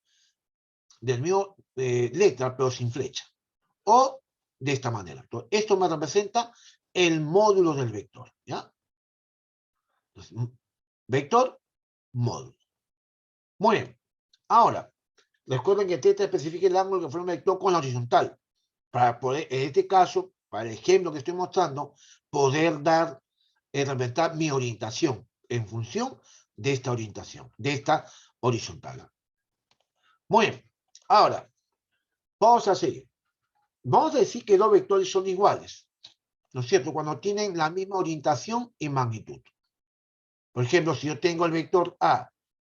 del mismo letra, pero sin flecha. O de esta manera. Entonces, esto me representa el módulo del vector, ¿ya? Entonces, vector, módulo. Muy bien. Ahora, recuerden que θ especifica el ángulo que forma el vector con la horizontal. Para poder, en este caso, para el ejemplo que estoy mostrando, poder dar, representar mi orientación en función de esta orientación, de esta horizontal. Muy bien. Ahora, vamos a seguir. Vamos a decir que dos vectores son iguales, ¿no es cierto? Cuando tienen la misma orientación y magnitud. Por ejemplo, si yo tengo el vector A,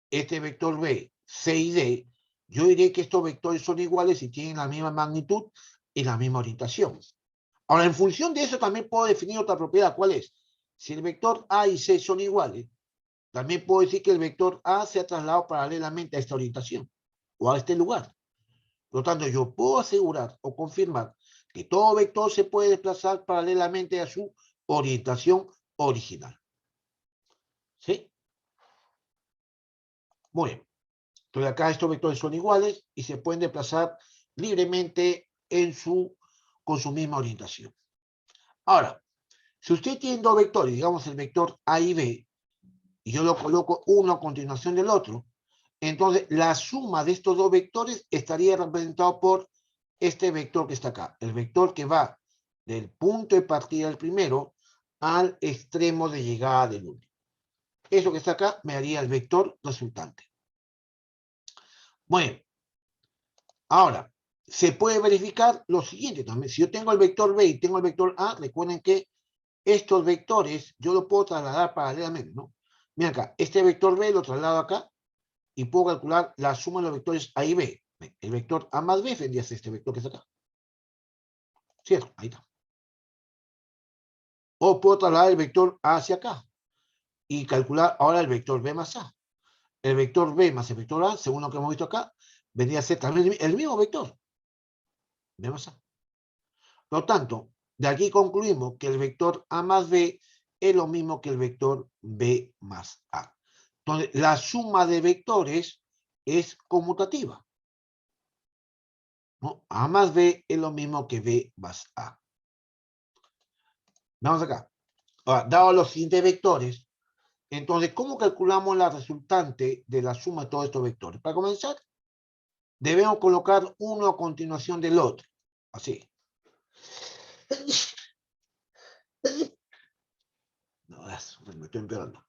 este vector B, C y D, yo diré que estos vectores son iguales y tienen la misma magnitud y la misma orientación. Ahora, en función de eso también puedo definir otra propiedad. ¿Cuál es? Si el vector A y C son iguales, también puedo decir que el vector A se ha trasladado paralelamente a esta orientación o a este lugar. Por lo tanto, yo puedo asegurar o confirmar que todo vector se puede desplazar paralelamente a su orientación original. ¿Sí? Muy bien. Entonces acá estos vectores son iguales y se pueden desplazar libremente con su misma orientación. Ahora, si usted tiene dos vectores, digamos el vector A y B, y yo lo coloco uno a continuación del otro, entonces la suma de estos dos vectores estaría representado por este vector que está acá, el vector que va del punto de partida del primero al extremo de llegada del último. Eso que está acá me daría el vector resultante. Bueno, ahora, se puede verificar lo siguiente también. Si yo tengo el vector B y tengo el vector A, recuerden que estos vectores yo lo puedo trasladar paralelamente, ¿no? Miren acá, este vector B lo traslado acá y puedo calcular la suma de los vectores A y B. El vector A más B vendría a ser este vector que está acá. ¿Cierto? Ahí está. O puedo trasladar el vector A hacia acá y calcular ahora el vector B más A. El vector B más el vector A, según lo que hemos visto acá, vendría a ser también el mismo vector. B más A. Por lo tanto, de aquí concluimos que el vector A más B es lo mismo que el vector B más A. Entonces, la suma de vectores es conmutativa, ¿no? A más B es lo mismo que B más A. Vamos acá. Ahora, dado los siguientes vectores, entonces, ¿cómo calculamos la resultante de la suma de todos estos vectores? Para comenzar, debemos colocar uno a continuación del otro. Así. No, me estoy empeorando.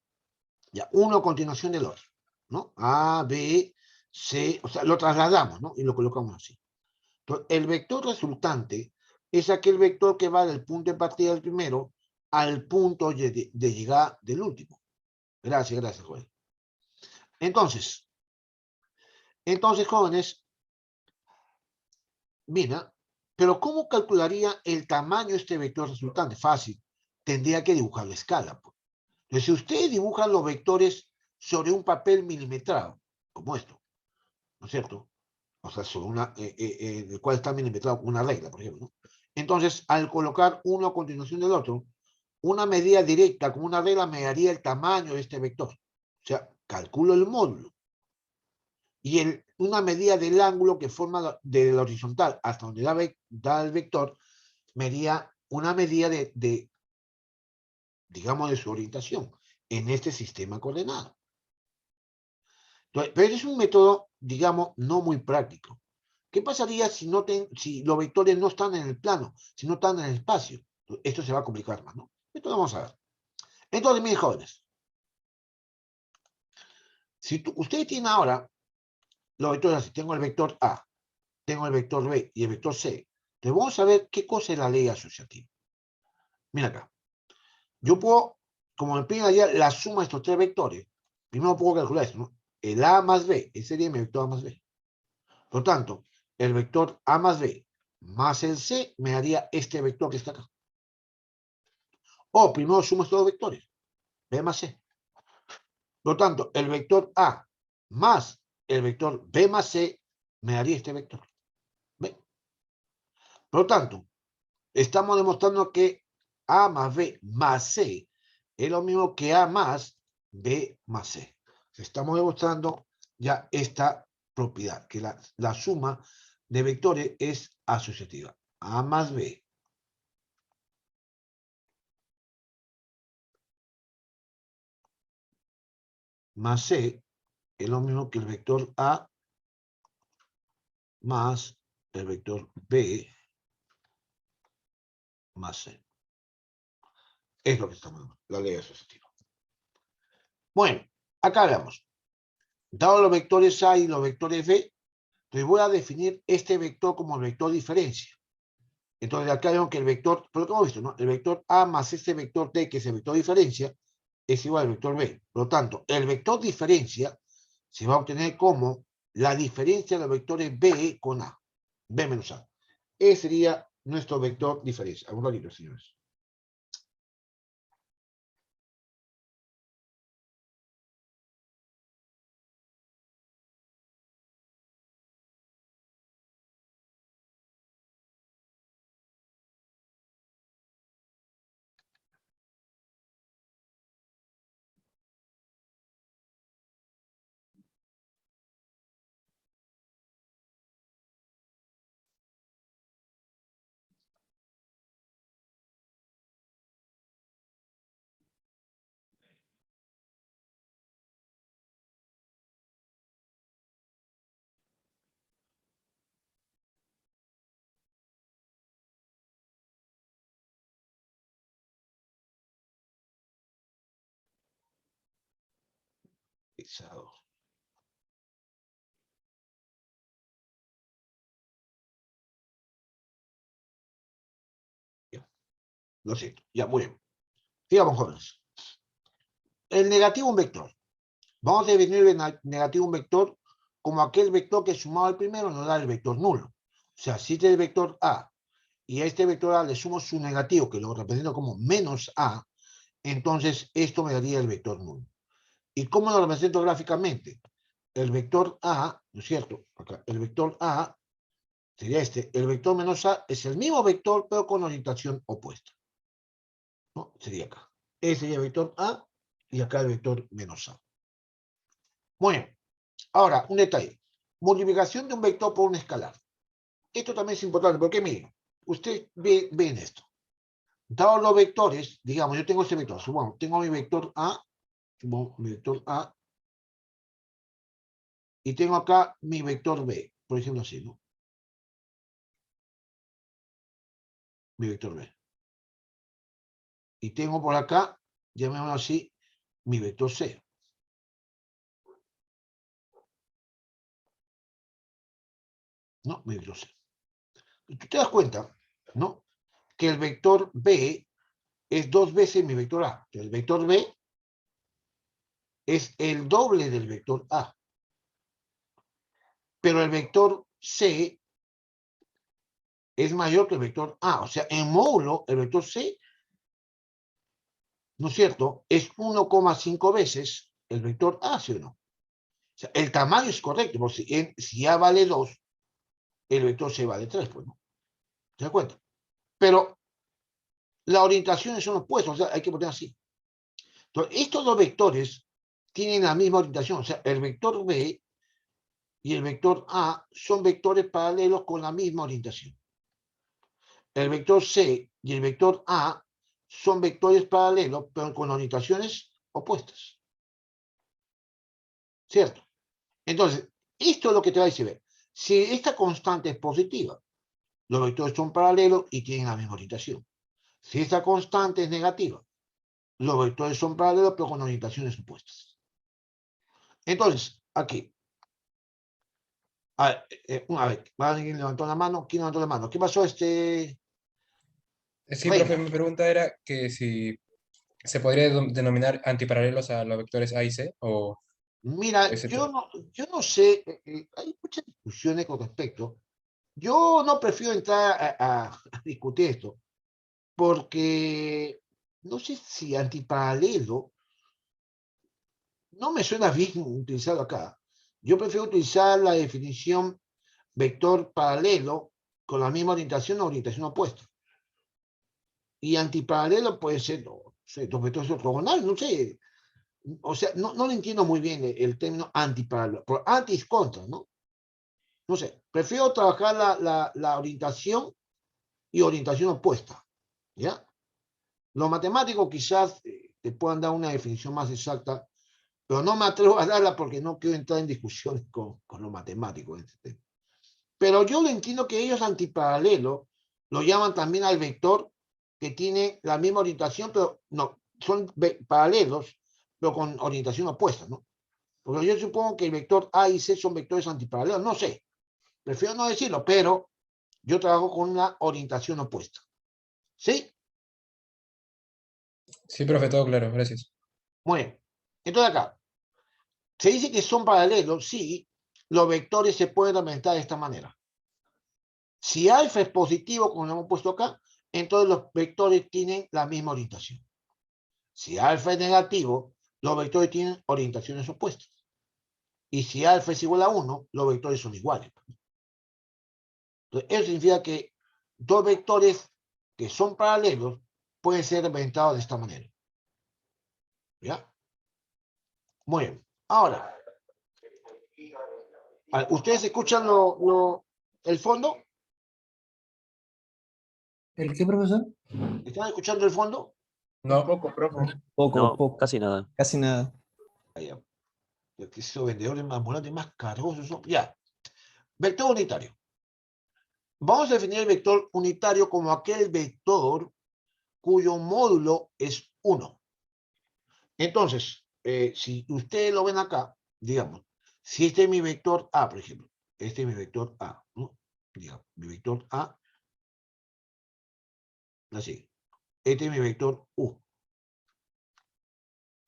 Ya, uno a continuación del otro, ¿no? A, B, C, o sea, lo trasladamos, ¿no? Y lo colocamos así. Entonces, el vector resultante es aquel vector que va del punto de partida del primero al punto de llegada del último. Gracias, Joel. Entonces, jóvenes, mira, pero ¿cómo calcularía el tamaño de este vector resultante? Fácil. Tendría que dibujar la escala, pues. Entonces, si ustedes dibujan los vectores sobre un papel milimetrado, como esto, ¿no es cierto? O sea, sobre el cual está milimetrado con una regla, por ejemplo, ¿no? Entonces, al colocar uno a continuación del otro, una medida directa con una regla me daría el tamaño de este vector. O sea, calculo el módulo. Y una medida del ángulo que forma de la horizontal hasta donde da el vector, me daría una medida digamos, de su orientación en este sistema coordenado. Entonces, pero es un método, digamos, no muy práctico. ¿Qué pasaría si los vectores no están en el plano, si no están en el espacio? Esto se va a complicar más, ¿no? Esto lo vamos a ver. Entonces, mis jóvenes, si ustedes tienen ahora los vectores así, tengo el vector A, tengo el vector B y el vector C, entonces vamos a ver qué cosa es la ley asociativa. Mira acá. Yo puedo, como me piden allá la suma de estos tres vectores, primero puedo calcular esto, ¿no? El A más B, ese sería mi vector A más B. Por lo tanto, el vector A más B más el C me daría este vector que está acá. O primero sumo estos dos vectores, B más C. Por lo tanto, el vector A más el vector B más C me daría este vector. ¿Ve? Por lo tanto, estamos demostrando que A más B más C es lo mismo que A más B más C. Estamos demostrando ya esta propiedad, que la suma de vectores es asociativa. A más B más C es lo mismo que el vector A más el vector B más C. Es lo que estamos dando, la ley asociativa. Bueno, acá veamos. Dado los vectores A y los vectores B, entonces voy a definir este vector como el vector diferencia. Entonces acá vemos que el vector, pero como hemos visto, ¿no? El vector A más este vector T, que es el vector diferencia, es igual al vector B. Por lo tanto, el vector diferencia se va a obtener como la diferencia de los vectores B con A. B menos A. Ese sería nuestro vector diferencia. Un ratito, señores. Pesado. Ya. Lo siento. Ya, muy bien. Sigamos, jóvenes. El negativo un vector. Vamos a definir el negativo un vector como aquel vector que sumado al primero nos da el vector nulo. O sea, si este es el vector A y a este vector A le sumo su negativo, que lo represento como menos A, entonces esto me daría el vector nulo. ¿Y cómo lo represento gráficamente? El vector A, ¿no es cierto? Acá, el vector A sería este. El vector menos A es el mismo vector, pero con orientación opuesta. ¿No? Sería acá. Ese sería el vector A y acá el vector menos A. Bueno, ahora, un detalle. Multiplicación de un vector por un escalar. Esto también es importante, porque miren, ustedes ven esto. Dados los vectores, digamos, yo tengo este vector, supongamos, tengo mi vector A, y tengo acá mi vector B, por ejemplo así, ¿no? Mi vector B. Y tengo por acá, llamémoslo así, mi vector C. ¿No? Mi vector C. Y tú te das cuenta, ¿no? Que el vector B es 2 veces mi vector A. El vector B es el doble del vector A. Pero el vector C es mayor que el vector A. O sea, en módulo, el vector C, ¿no es cierto?, es 1,5 veces el vector A, ¿sí o no? O sea, el tamaño es correcto, porque si A vale 2, el vector C vale 3, pues, ¿no? ¿Se da cuenta? Pero las orientaciones son opuestas, o sea, hay que poner así. Entonces, estos dos vectores tienen la misma orientación, o sea, el vector B y el vector A son vectores paralelos con la misma orientación. El vector C y el vector A son vectores paralelos, pero con orientaciones opuestas. ¿Cierto? Entonces, esto es lo que te va a decir. Si esta constante es positiva, los vectores son paralelos y tienen la misma orientación. Si esta constante es negativa, los vectores son paralelos, pero con orientaciones opuestas. Entonces, aquí. A ver, ¿alguien levantó la mano? ¿Quién levantó la mano? ¿Qué pasó, Sí, Reina? profe, mi pregunta era que si se podría denominar antiparalelos a los vectores A y C o Mira, etcétera. yo no sé, hay muchas discusiones con respecto. Yo no prefiero entrar a discutir esto, porque no sé si antiparalelo no me suena bien utilizarlo acá. Yo prefiero utilizar la definición vector paralelo con la misma orientación o orientación opuesta. Y antiparalelo puede ser, no sé, dos vectores ortogonales, no sé. O sea, no lo entiendo muy bien el término antiparalelo. Por anti es contra, ¿no? No sé, prefiero trabajar la orientación y orientación opuesta, ¿ya? Los matemáticos quizás te puedan dar una definición más exacta, pero no me atrevo a darla porque no quiero entrar en discusiones con los matemáticos en este tema. Pero yo lo entiendo que ellos antiparalelo lo llaman también al vector que tiene la misma orientación, pero no, son paralelos, pero con orientación opuesta, ¿no? Porque yo supongo que el vector A y C son vectores antiparalelos, no sé, prefiero no decirlo, pero yo trabajo con una orientación opuesta. ¿Sí? Sí, profe, todo claro, gracias. Muy bien. Entonces acá, se dice que son paralelos, sí, los vectores se pueden representar de esta manera. Si alfa es positivo, como lo hemos puesto acá, entonces los vectores tienen la misma orientación. Si alfa es negativo, los vectores tienen orientaciones opuestas. Y si alfa es igual a 1, los vectores son iguales. Entonces, eso significa que dos vectores que son paralelos pueden ser representados de esta manera. ¿Ya? Muy bien. Ahora, ¿ustedes escuchan el fondo? ¿El qué, profesor? ¿Están escuchando el fondo? No, Poco, profe. No, Poco. casi nada. Casi nada. Allá. Esos vendedores más ambulantes más cargosos son. Ya. Vector unitario. Vamos a definir el vector unitario como aquel vector cuyo módulo es 1. Entonces, si ustedes lo ven acá, digamos, si este es mi vector A, por ejemplo, este es mi vector A, ¿no? Digamos, mi vector A, así. Este es mi vector U.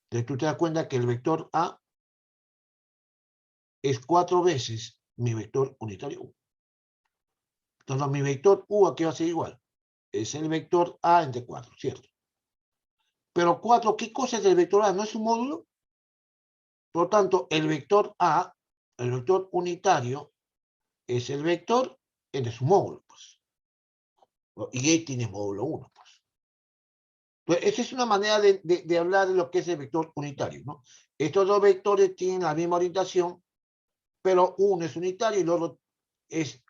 Entonces tú te das cuenta que el vector A es 4 veces mi vector unitario U. Entonces, mi vector U aquí va a ser igual. Es el vector A entre 4, ¿cierto? Pero 4, ¿qué cosa es el vector A? ¿No es un módulo? Por lo tanto, el vector A, el vector unitario, es el vector entre su módulo, pues. Y A tiene módulo 1, pues. Entonces, esa es una manera de hablar de lo que es el vector unitario, ¿no? Estos dos vectores tienen la misma orientación, pero uno es unitario y el otro es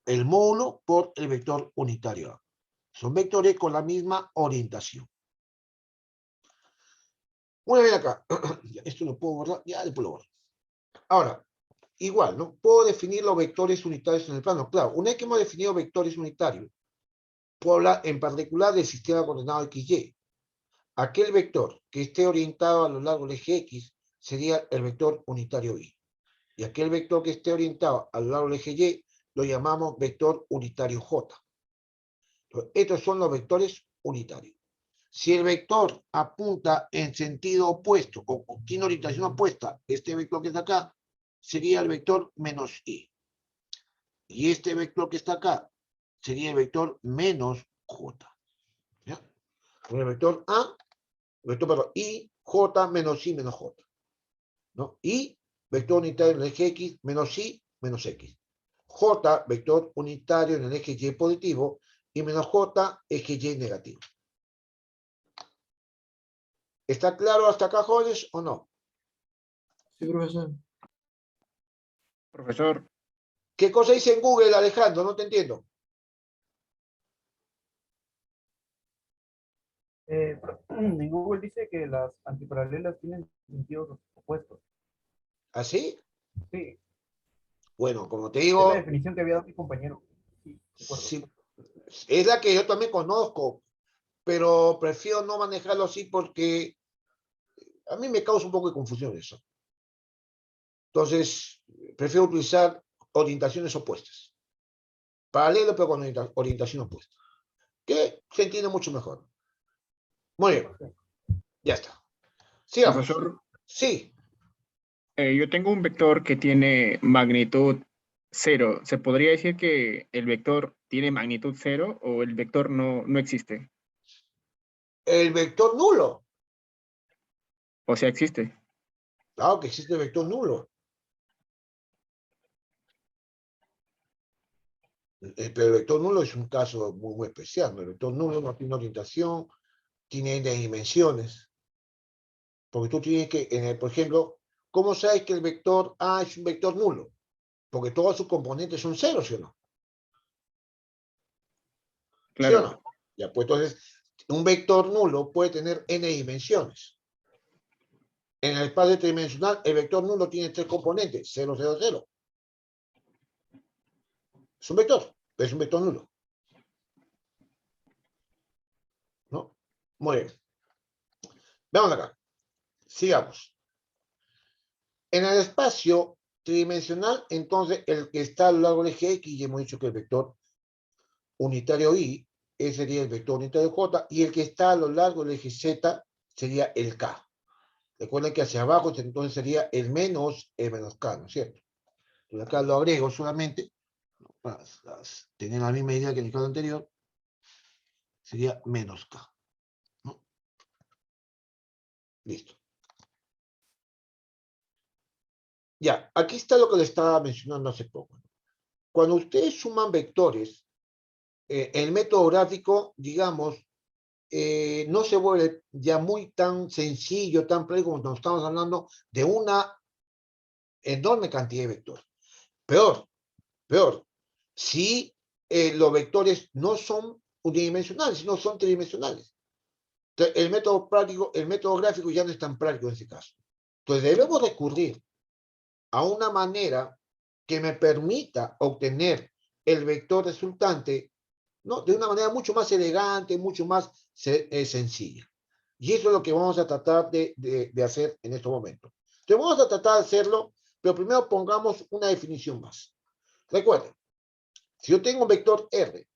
el módulo por el vector unitario A. Son vectores con la misma orientación. Muy bien acá. Esto lo puedo borrar. Ya después lo borro. Ahora, igual, ¿no? Puedo definir los vectores unitarios en el plano. Claro, una vez que hemos definido vectores unitarios, puedo hablar en particular del sistema coordenado XY. Aquel vector que esté orientado a lo largo del eje X sería el vector unitario Y. Y aquel vector que esté orientado a lo largo del eje Y lo llamamos vector unitario J. Entonces, estos son los vectores unitarios. Si el vector apunta en sentido opuesto o tiene orientación opuesta, este vector que está acá sería el vector menos I. Y este vector que está acá sería el vector menos J. ¿Ya? El vector A, I, J menos I menos J. ¿No? I, vector unitario en el eje X, menos I, menos X. J, vector unitario en el eje Y positivo, y menos J, eje Y negativo. ¿Está claro hasta acá, jóvenes, o no? Sí, profesor. Profesor, ¿Qué cosa dice en Google, Alejandro? No te entiendo. En Google dice que las antiparalelas tienen sentidos opuestos. ¿Así? Sí, Bueno, como te es la digo, definición que había dado mi compañero. Sí, de acuerdo. sí, es la que yo también conozco, pero prefiero no manejarlo así porque a mí me causa un poco de confusión eso. Entonces, prefiero utilizar orientaciones opuestas. Paralelo, pero con orientación opuesta. Que se entiende mucho mejor. Muy bien. Ya está. Sigamos. profesor, Sí. yo tengo un vector que tiene magnitud 0. ¿Se podría decir que el vector tiene magnitud 0 o el vector no existe? El vector nulo. O sea, existe. Claro que existe el vector nulo. Pero el vector nulo es un caso muy, muy especial, ¿no? El vector nulo no tiene orientación, tiene n dimensiones. Porque tú tienes que, por ejemplo, ¿cómo sabes que el vector A es un vector nulo? Porque todos sus componentes son ceros, ¿sí o no? ¿Sí o Claro. no? Ya, pues entonces, un vector nulo puede tener n dimensiones. En el espacio tridimensional, el vector nulo tiene 3 componentes, 0, 0, 0. Es un vector, pero es un vector nulo. ¿No? Muy bien. Veamos acá. Sigamos. En el espacio tridimensional, entonces, el que está a lo largo del eje X, ya hemos dicho que el vector unitario Y, ese sería el vector unitario J, y el que está a lo largo del eje Z sería el K. Recuerden que hacia abajo entonces sería el menos K, ¿no es cierto? Entonces acá lo agrego solamente, para tener la misma idea que en el caso anterior, sería menos K. ¿No? Listo. Ya, aquí está lo que le estaba mencionando hace poco. Cuando ustedes suman vectores, el método gráfico, digamos, no se vuelve ya muy tan sencillo, tan pleno como cuando estamos hablando de una enorme cantidad de vectores. Peor, si los vectores no son unidimensionales, sino son tridimensionales. Entonces, el método práctico, el método gráfico ya no es tan práctico en ese caso. Entonces, debemos recurrir a una manera que me permita obtener el vector resultante, ¿no? De una manera mucho más elegante, mucho más sencilla. Y eso es lo que vamos a tratar de hacer en estos momentos. Entonces vamos a tratar de hacerlo, pero primero pongamos una definición más. Recuerden, si yo tengo un vector R,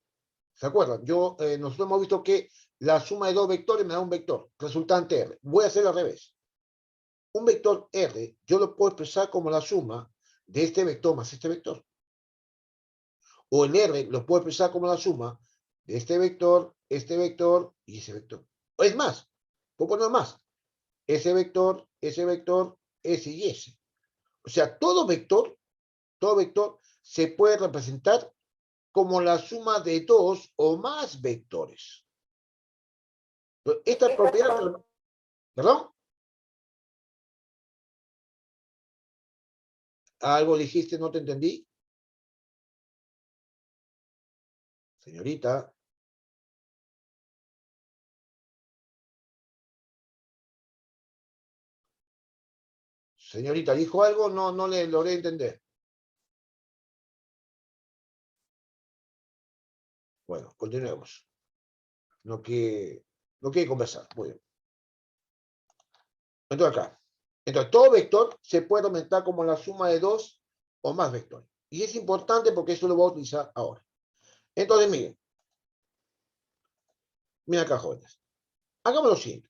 ¿se acuerdan? Nosotros hemos visto que la suma de dos vectores me da un vector, resultante R. Voy a hacer al revés. Un vector R, yo lo puedo expresar como la suma de este vector más este vector. O el R lo puedo expresar como la suma de este vector y ese vector. O es más, puedo poner más. Ese vector, ese y ese. O sea, todo vector se puede representar como la suma de dos o más vectores. Esta propiedad, ¿perdón? ¿Algo dijiste? ¿No te entendí? Señorita. Señorita, ¿dijo algo? No le logré entender. Bueno, continuemos. No quiere conversar. Muy bien. Entonces acá. Entonces, todo vector se puede aumentar como la suma de dos o más vectores. Y es importante porque eso lo voy a utilizar ahora. Entonces, miren. Miren acá, jóvenes. Hagamos lo siguiente.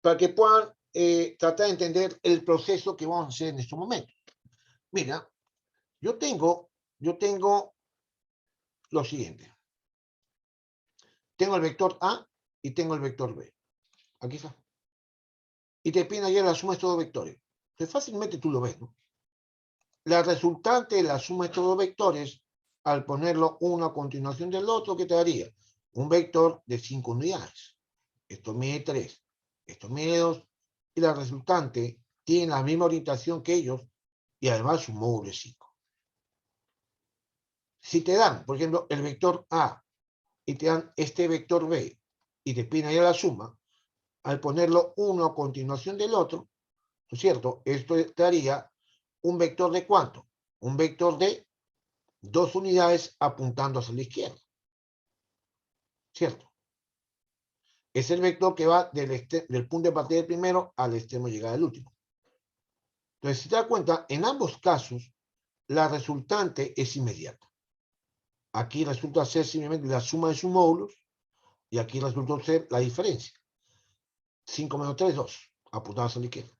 Para que puedan tratar de entender el proceso que vamos a hacer en este momento. Mira, yo tengo lo siguiente. Tengo el vector A y tengo el vector B. Aquí está. Y te piden ayer la suma de estos dos vectores. Entonces fácilmente tú lo ves, ¿no? La resultante de la suma de estos dos vectores, al ponerlo uno a continuación del otro, ¿qué te daría? Un vector de 5 unidades. Esto mide 3, esto mide 2, y la resultante tiene la misma orientación que ellos, y además su módulo es 5. Si te dan, por ejemplo, el vector A, y te dan este vector B, y te piden ayer la suma, al ponerlo uno a continuación del otro, ¿no es cierto? Esto te daría un vector de ¿cuánto? Un vector de 2 unidades apuntando hacia la izquierda. ¿Cierto? Es el vector que va del punto de partida del primero al extremo de llegada del último. Entonces, si te das cuenta, en ambos casos, la resultante es inmediata. Aquí resulta ser simplemente la suma de sus módulos, y aquí resulta ser la diferencia. 5 menos 3, 2, apuntados a la izquierda.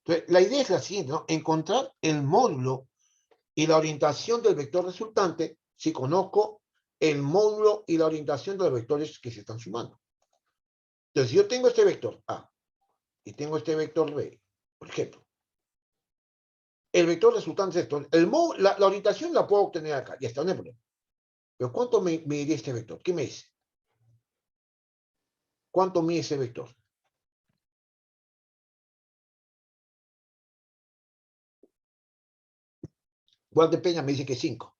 Entonces, la idea es la siguiente, ¿no? Encontrar el módulo y la orientación del vector resultante si conozco el módulo y la orientación de los vectores que se están sumando. Entonces, si yo tengo este vector A y tengo este vector B, por ejemplo, el vector resultante es esto. La orientación la puedo obtener acá, ya está, no hay problema. Pero ¿cuánto me mide este vector? ¿Qué me dice? ¿Cuánto mide ese vector? Walter Peña me dice que 5.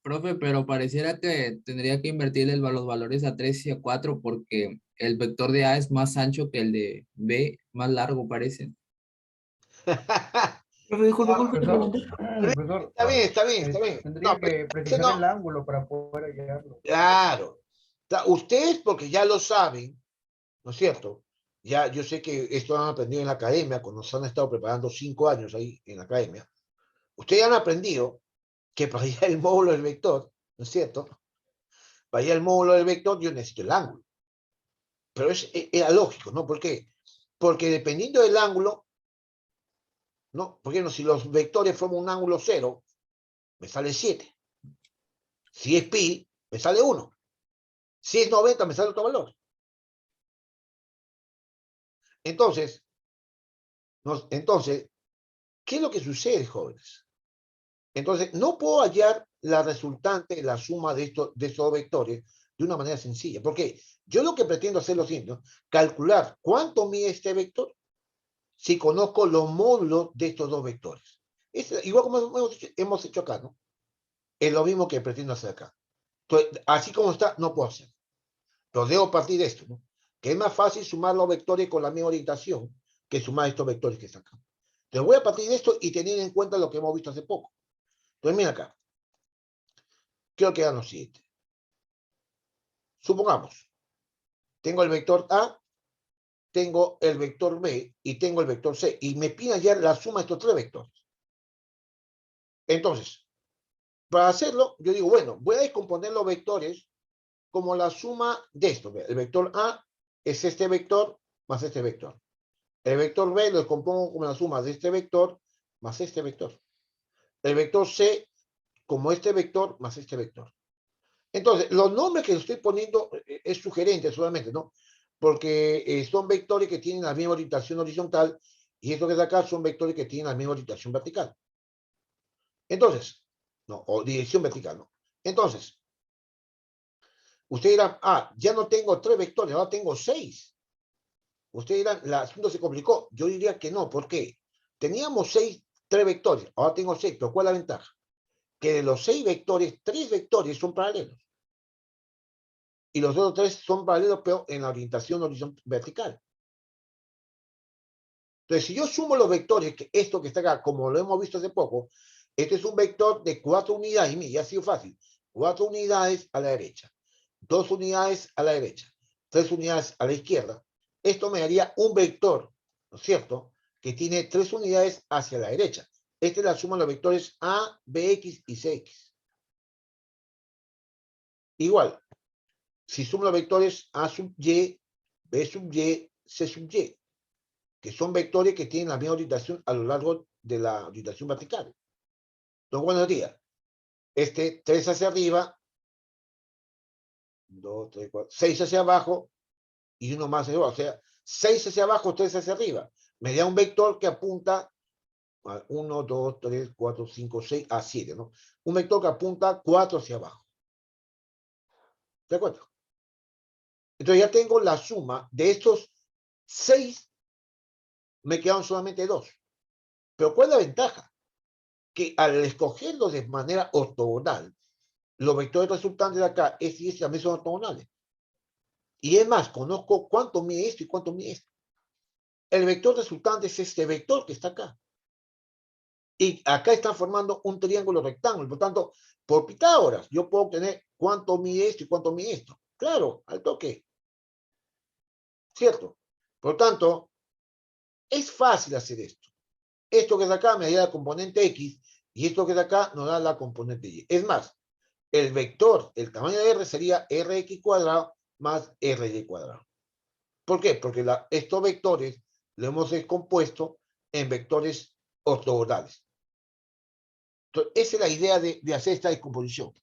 Profe, pero pareciera que tendría que invertirle los valores a 3 y a 4 porque el vector de A es más ancho que el de B, más largo parece. Profe, disculpe, Profesor, Está bien. tendría No, que precisar el ángulo para poder hallarlo. claro. Ustedes, porque ya lo saben, ¿no es cierto? Ya, yo sé que esto han aprendido en la academia, cuando se han estado preparando 5 años ahí en la academia. Ustedes han aprendido que para hallar el módulo del vector, ¿no es cierto? Para hallar el módulo del vector yo necesito el ángulo. Pero era lógico, ¿no? ¿Por qué? Porque dependiendo del ángulo, ¿no? Por ejemplo, si los vectores forman un ángulo 0, me sale 7. Si es pi, me sale 1. Si es 90, me sale otro valor. Entonces, ¿qué es lo que sucede, jóvenes? Entonces, no puedo hallar la resultante, la suma de estos vectores de una manera sencilla. Porque yo lo que pretendo hacer es lo siguiente, ¿no? Calcular cuánto mide este vector si conozco los módulos de estos dos vectores. Igual como hemos hecho acá, ¿no? Es lo mismo que pretendo hacer acá. Entonces, así como está, no puedo hacer. Pero debo partir de esto, ¿no? Que es más fácil sumar los vectores con la misma orientación que sumar estos vectores que están acá. Entonces voy a partir de esto y tener en cuenta lo que hemos visto hace poco. Entonces mira acá. Quiero que hagan lo siguiente. Supongamos, tengo el vector A, tengo el vector B y tengo el vector C. Y me piden hallar la suma de estos tres vectores. Entonces, para hacerlo, yo digo, bueno, voy a descomponer los vectores como la suma de esto. El vector A es este vector más este vector. El vector B lo descompongo como la suma de este vector más este vector. El vector C como este vector más este vector. Entonces, los nombres que estoy poniendo es sugerente solamente, ¿no? Porque son vectores que tienen la misma orientación horizontal y estos que de acá son vectores que tienen la misma orientación vertical. Entonces, no, o dirección vertical, ¿no? Entonces, usted dirá, ya no tengo 3 vectores, ahora tengo 6. Usted dirá, el asunto se complicó. Yo diría que no, ¿por qué? Teníamos 3 vectores, ahora tengo 6, pero ¿cuál es la ventaja? Que de los 6 vectores, 3 vectores son paralelos. Y los otros 3 son paralelos, pero en la orientación vertical. Entonces, si yo sumo los vectores, que esto que está acá, como lo hemos visto hace poco, este es un vector de 4 unidades, y mira, ya ha sido fácil. 4 unidades a la derecha, 2 unidades a la derecha, 3 unidades a la izquierda. Esto me daría un vector, ¿no es cierto?, que tiene 3 unidades hacia la derecha. Esta es la suma de los vectores A, BX y CX. Igual, si sumo los vectores A sub Y, B sub Y, C sub Y, que son vectores que tienen la misma orientación a lo largo de la orientación vertical. Entonces, buenos días. 3 hacia arriba, 2, 3, 4, 6 hacia abajo y uno más hacia abajo. O sea, 6 hacia abajo, 3 hacia arriba. Me da un vector que apunta a 1, 2, 3, 4, 5, 6 a 7, ¿no? Un vector que apunta 4 hacia abajo. ¿De acuerdo? Entonces ya tengo la suma de estos 6, me quedan solamente 2. Pero ¿cuál es la ventaja? Que al escogerlos de manera ortogonal, los vectores resultantes de acá, este y este también son ortogonales. Y es más, conozco cuánto mide esto y cuánto mide esto. El vector resultante es este vector que está acá. Y acá están formando un triángulo rectángulo. Por tanto, por Pitágoras, yo puedo obtener cuánto mide esto y cuánto mide esto. Claro, al toque. ¿Cierto? Por tanto, es fácil hacer esto. Esto que es acá me da la componente X y esto que es acá nos da la componente Y. Es más, el vector, el tamaño de R sería Rx cuadrado más Ry cuadrado. ¿Por qué? Porque estos vectores lo hemos descompuesto en vectores ortogonales. Entonces, esa es la idea de hacer esta descomposición.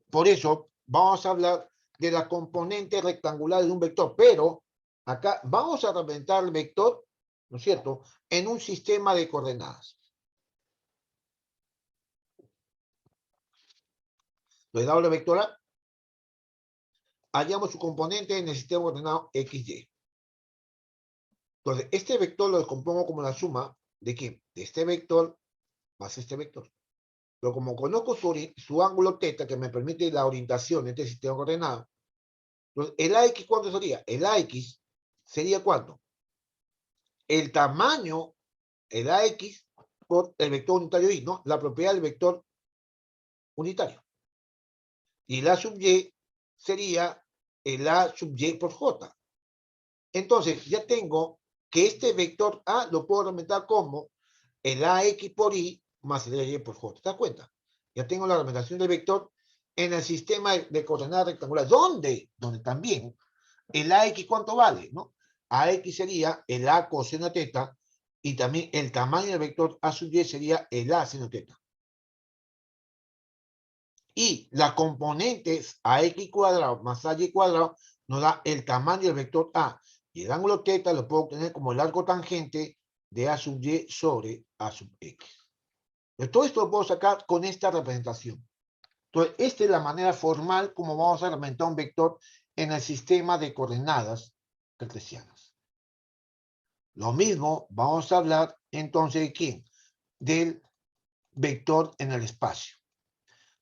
Por eso, vamos a hablar de la componente rectangular de un vector, pero acá vamos a representar el vector, ¿no es cierto?, en un sistema de coordenadas. Entonces, dado la vector A, hallamos su componente en el sistema ordenado XY. Entonces, este vector lo descompongo como la suma de ¿qué? De este vector más este vector. Pero como conozco su ángulo θ, que me permite la orientación de este sistema coordenado, entonces, ¿el AX cuánto sería? El AX sería ¿cuánto? El tamaño, el AX, por el vector unitario Y, ¿no? La propiedad del vector unitario. Y el A sub Y sería el A sub Y por J. Entonces, ya tengo que este vector A lo puedo representar como el AX por Y más el Y por J. ¿Te das cuenta? Ya tengo la representación del vector en el sistema de coordenadas rectangulares. ¿Dónde? Donde también el AX, ¿cuánto vale? ¿No? AX sería el A coseno θ y también el tamaño del vector A sub Y sería el A seno θ. Y las componentes AX cuadrado más AY cuadrado nos da el tamaño del vector A. Y el ángulo θ lo puedo obtener como el arco tangente de A sub Y sobre A sub X. Pero todo esto lo puedo sacar con esta representación. Entonces, esta es la manera formal como vamos a representar un vector en el sistema de coordenadas cartesianas. Lo mismo vamos a hablar entonces de ¿quién? Del vector en el espacio.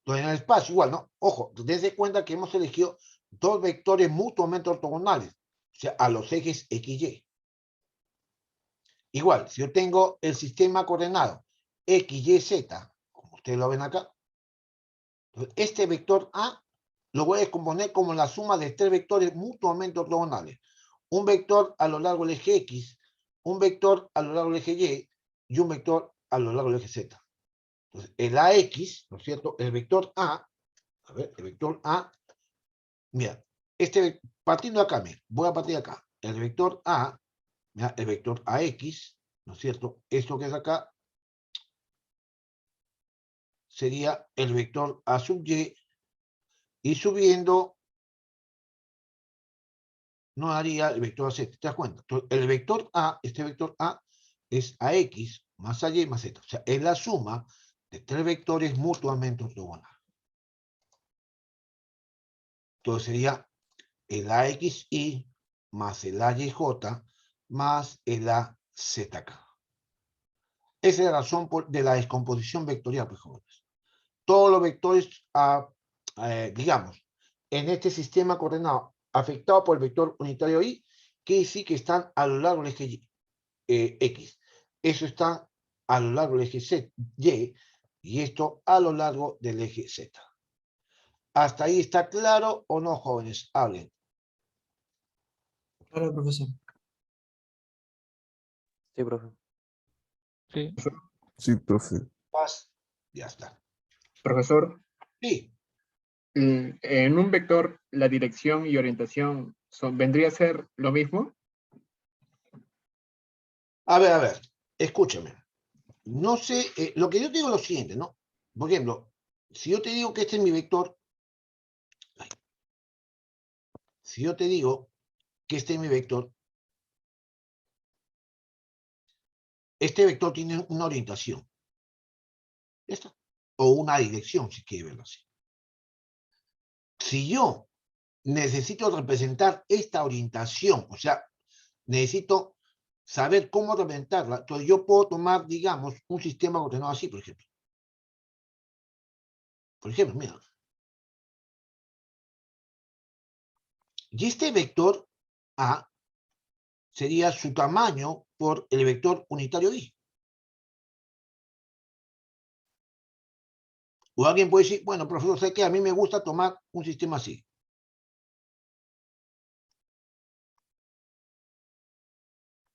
Entonces, en el espacio igual, ¿no? Ojo, desde cuenta que hemos elegido dos vectores mutuamente ortogonales, o sea, a los ejes X, Y. Igual, si yo tengo el sistema coordenado X, Y, Z, como ustedes lo ven acá, este vector A lo voy a descomponer como la suma de tres vectores mutuamente ortogonales. Un vector a lo largo del eje X, un vector a lo largo del eje Y y un vector a lo largo del eje Z. Entonces, el AX, ¿no es cierto? El vector A, a ver, el vector A, mira, partiendo de acá, mira, voy a partir de acá. El vector A mira, el vector AX, ¿no es cierto? Esto que es acá sería el vector A sub y subiendo no daría el vector AZ, ¿te das cuenta? Entonces, el vector A, este vector A, es AX más AY más Z. O sea, es la suma de tres vectores mutuamente ortogonales. Entonces sería el AXY más el AYJ más el AZK. Esa es la razón de la descomposición vectorial, pues, jóvenes. Todos los vectores, digamos, en este sistema coordenado afectado por el vector unitario Y, que sí que están a lo largo del eje X. Eso está a lo largo del eje Z, y esto a lo largo del eje Z. ¿Hasta ahí está claro o no, jóvenes? Hablen. Claro, profesor. Sí, profe. Sí. Sí, profe. Ya está. Profesor, Sí. en un vector, la dirección y orientación vendría a ser lo mismo. A ver, escúchame. No sé, lo que yo te digo es lo siguiente, ¿no? Por ejemplo, si yo te digo que este es mi vector, si yo te digo que este es mi vector, este vector tiene una orientación. ¿Ya está? O una dirección, si quieres verlo así. Si yo necesito representar esta orientación, o sea, necesito saber cómo representarla, entonces yo puedo tomar, digamos, un sistema ordenado así, por ejemplo. Por ejemplo, mira. Y este vector A sería su tamaño por el vector unitario Y. O alguien puede decir, bueno, profesor, sé que a mí me gusta tomar un sistema así.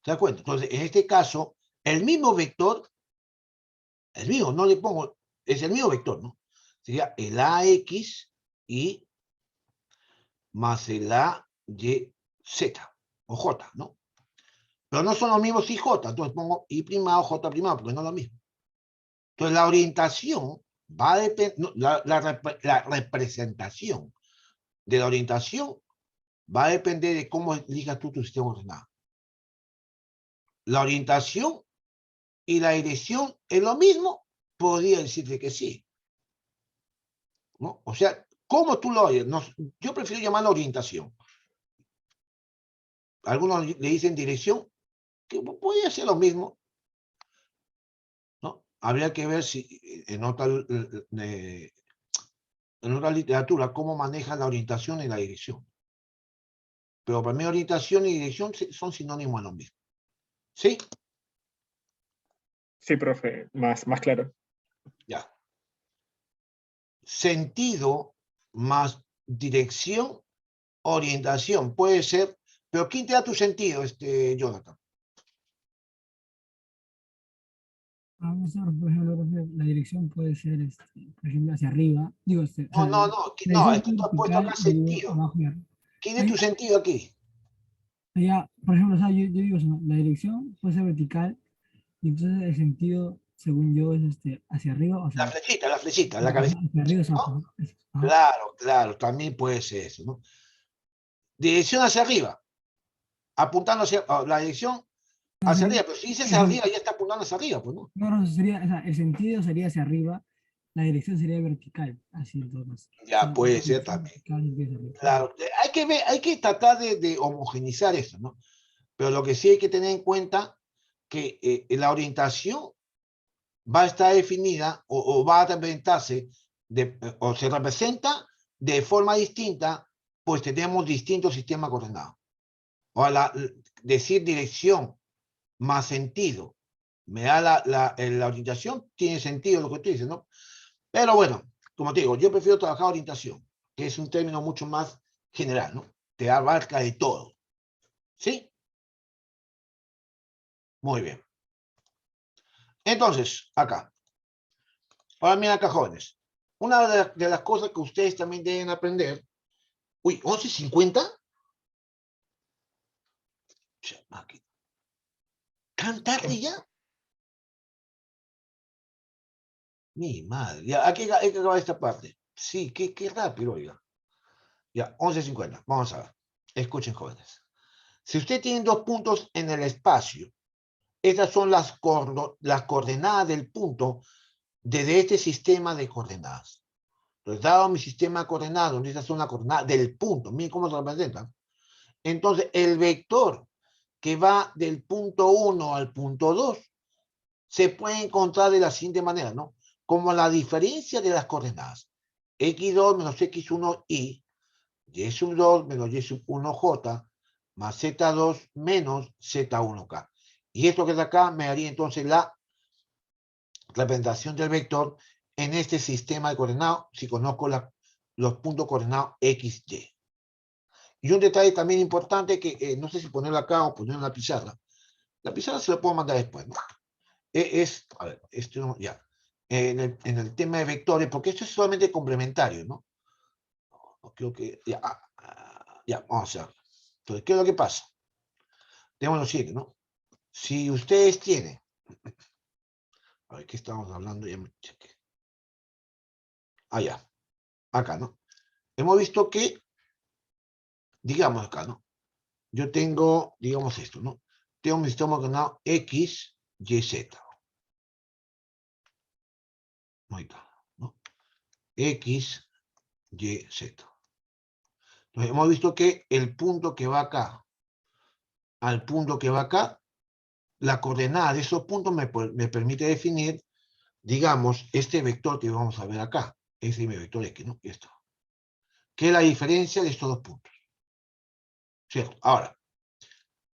¿Se da cuenta? Entonces, en este caso, el mismo vector, el mismo, no le pongo, es el mismo vector, ¿no? Sería el AX y más el AYZ o J, ¿no? Pero no son los mismos I, J, entonces pongo I' o J', porque no es lo mismo. Entonces, la orientación va a depender, no, la representación de la orientación va a depender de cómo elijas tú tu sistema ordenado. La orientación y la dirección es lo mismo, podría decirte que sí. ¿No? O sea, ¿cómo tú lo oyes? No, yo prefiero llamarlo orientación. Algunos le dicen dirección, que podría ser lo mismo. ¿No? Habría que ver si en otra literatura cómo manejan la orientación y la dirección. Pero para mí orientación y dirección son sinónimos de lo mismo. ¿Sí? Sí, profe, más claro. Ya. Sentido más dirección, orientación. Puede ser, pero ¿quién te da tu sentido, Jonathan? Por ejemplo, la dirección puede ser, por ejemplo, hacia arriba. Digo, No, es que tú has puesto acá sentido. ¿Quién es tu sentido aquí? Ya, por ejemplo, o sea, yo digo, la dirección puede ser vertical, y entonces el sentido, según yo, es hacia arriba. O sea, la flechita, la cabeza. hacia arriba, ¿No? Claro, también puede ser eso, ¿no? Dirección hacia arriba, apuntando hacia la dirección hacia arriba, pero si dices hacia arriba, ya está apuntando hacia arriba, pues, ¿no? No, sería, o sea, el sentido sería hacia arriba, la dirección sería vertical, así entonces. Ya puede ser también. Claro, hay que tratar de homogenizar eso, ¿no? Pero lo que sí hay que tener en cuenta que la orientación va a estar definida o va a representarse o se representa de forma distinta, pues tenemos distintos sistemas coordenados. O decir dirección más sentido me da la orientación, tiene sentido lo que tú dices, ¿no? Pero bueno, como te digo, yo prefiero trabajar orientación, que es un término mucho más general, ¿no? Te abarca de todo. ¿Sí? Muy bien. Entonces, acá. Ahora miren acá, jóvenes. Una de las cosas que ustedes también deben aprender. Uy, 11:50. Aquí. ¿Tan tarde ya? Mi madre. Ya, aquí hay que acabar esta parte. Sí, qué rápido, oiga. Ya, 11:50. Vamos a ver. Escuchen, jóvenes. Si usted tiene 2 puntos en el espacio, esas son las coordenadas del punto desde este sistema de coordenadas. Entonces, dado mi sistema de coordenadas, donde esas son las coordenadas del punto, miren cómo se representan. Entonces, el vector que va del punto 1 al punto 2 se puede encontrar de la siguiente manera, ¿no? Como la diferencia de las coordenadas. X2 menos X1y, Y sub 2 menos Y sub 1j, más Z2 menos Z1k. Y esto que está acá me haría entonces la representación del vector en este sistema de coordenadas, si conozco los puntos coordenados X, Y. Y un detalle también importante que no sé si ponerlo acá o ponerlo en la pizarra. La pizarra se lo puedo mandar después, ¿no? A ver, esto no, ya. En el tema de vectores, porque esto es solamente complementario, ¿no? Creo que, ya, vamos a ver. Entonces, ¿qué es lo que pasa? Tenemos lo siguiente, ¿no? Si ustedes tienen, a ver, ¿qué estamos hablando? Ya me chequé. Ya, acá, ¿no? Hemos visto que, digamos acá, ¿no? Yo tengo, digamos esto, ¿no? Tengo mi sistema ordenado X, Y, Z. Ahí está, ¿no? X, Y, Z. Entonces, hemos visto que el punto que va acá al punto que va acá, la coordenada de esos puntos me permite definir, digamos, este vector que vamos a ver acá. Ese es mi vector X, ¿no? Esto. ¿Qué es la diferencia de estos dos puntos? ¿Cierto? Ahora,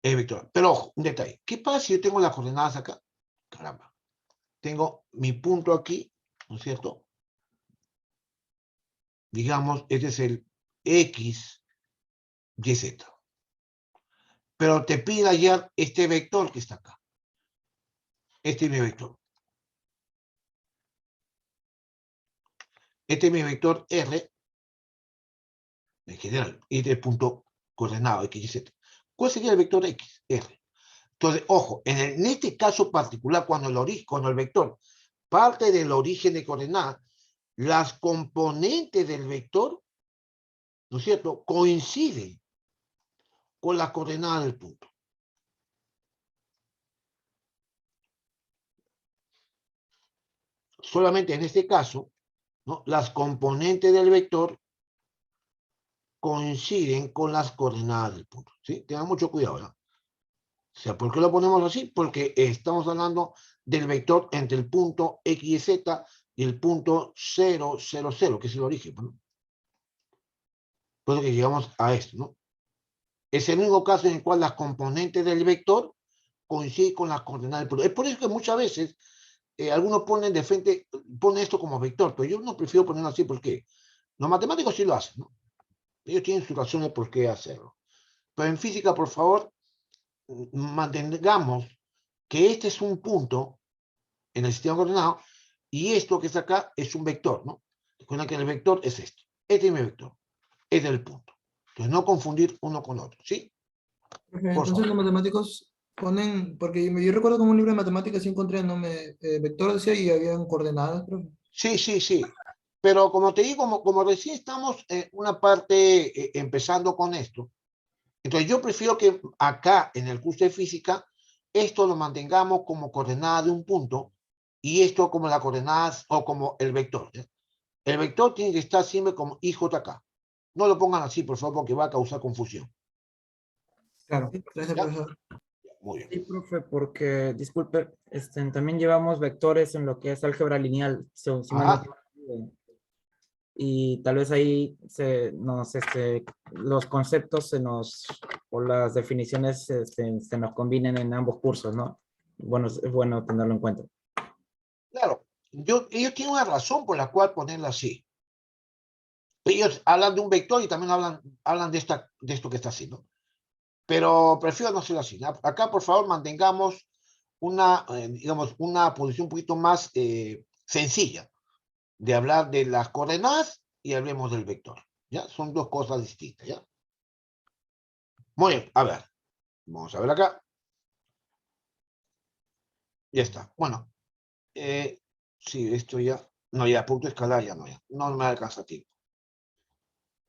el vector. Pero ojo, un detalle. ¿Qué pasa si yo tengo las coordenadas acá? Caramba. Tengo mi punto aquí, ¿no es cierto? Digamos, este es el X, Y, Z. Pero te pide hallar este vector que está acá. Este es mi vector. Este es mi vector R, en general, y este punto coordenado X, Y, Z. ¿Cuál sería el vector X? R. Entonces, ojo, en este caso particular, cuando el vector parte del origen de coordenada, las componentes del vector, ¿no es cierto?, coinciden con las coordenadas del punto. Solamente en este caso, ¿no?, las componentes del vector coinciden con las coordenadas del punto. ¿Sí? Tengan mucho cuidado, ¿no? O sea, ¿por qué lo ponemos así? Porque estamos hablando del vector entre el punto X y Z y el punto 0, 0, 0, que es el origen, ¿no? Por eso que llegamos a esto, ¿no? Es el único caso en el cual las componentes del vector coinciden con las coordenadas del punto. Es por eso que muchas veces algunos ponen de frente, ponen esto como vector, pero yo no prefiero ponerlo así porque los matemáticos sí lo hacen, ¿no? Ellos tienen sus razones por qué hacerlo. Pero en física, por favor, mantengamos que este es un punto en el sistema coordenado y esto que está acá es un vector, ¿no? Recuerda que el vector es esto. Este es mi vector. Este es el punto. Entonces, no confundir uno con otro, ¿sí? Entonces los matemáticos ponen, porque yo recuerdo que en un libro de matemáticas sí encontré, ¿no? Vector decía y habían coordenadas, profe. Sí, sí, sí. Pero como te digo, como recién estamos en una parte empezando con esto, entonces yo prefiero que acá en el curso de física esto lo mantengamos como coordenada de un punto y esto como las coordenadas o como el vector, ¿eh? El vector tiene que estar siempre como IJK. No lo pongan así, por favor, porque va a causar confusión. Claro, gracias, ¿Ya? profesor. Muy bien. Sí, profe, porque, disculpe, también llevamos vectores en lo que es álgebra lineal, si mal no equivoco. Y tal vez ahí los conceptos o las definiciones se nos combinen en ambos cursos, ¿no? Bueno, es bueno tenerlo en cuenta. Claro, ellos tienen una razón por la cual ponerlo así. Ellos hablan de un vector y también hablan de esto que está haciendo. Pero prefiero no hacerlo así. Acá, por favor, mantengamos digamos, una posición un poquito más sencilla de hablar de las coordenadas y hablemos del vector. ¿Ya? Son dos cosas distintas, ¿ya? Muy bien, a ver. Vamos a ver acá. Ya está. Bueno, sí, esto ya. No, ya, punto escalar ya no, ya. No me alcanza tiempo.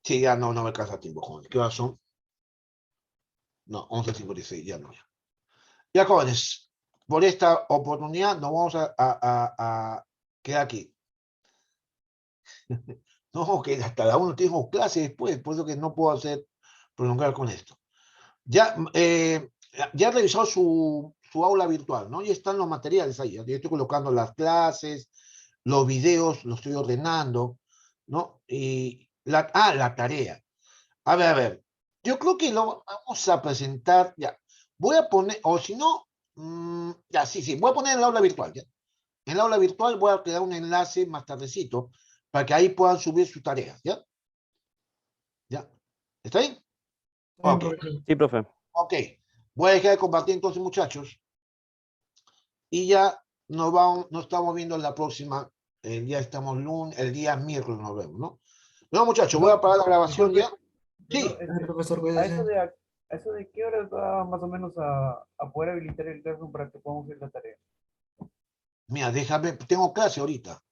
Sí, ya no me alcanza tiempo, jóvenes. ¿Qué horas son? No, 11:56, ya no, ya. Ya, jóvenes, por esta oportunidad nos vamos a quedar aquí. No, que hasta la 1 tengo clase después, por eso que no puedo prolongar con esto. Ya, ya he revisado su aula virtual, ¿no? Ya están los materiales ahí. Yo estoy colocando las clases, los videos, los estoy ordenando, ¿no? Y la tarea. A ver. Yo creo que lo vamos a presentar, ya. Voy a poner, o si no, ya, sí, voy a poner el aula virtual, ¿ya? En el aula virtual voy a crear un enlace más tardecito para que ahí puedan subir sus tareas, ¿ya? ¿Ya? ¿Está ahí? Ok. Sí, profe. Ok. Voy a dejar de compartir entonces, muchachos. Y ya nos estamos viendo en la próxima. Ya estamos lunes, el día miércoles nos vemos, ¿no? No, muchachos, voy a parar la grabación ya. Sí. Profesor, ¿A cuídese. eso de qué horas va más o menos a poder habilitar el Classroom para que podamos hacer la tarea? Mira, déjame, tengo clase ahorita.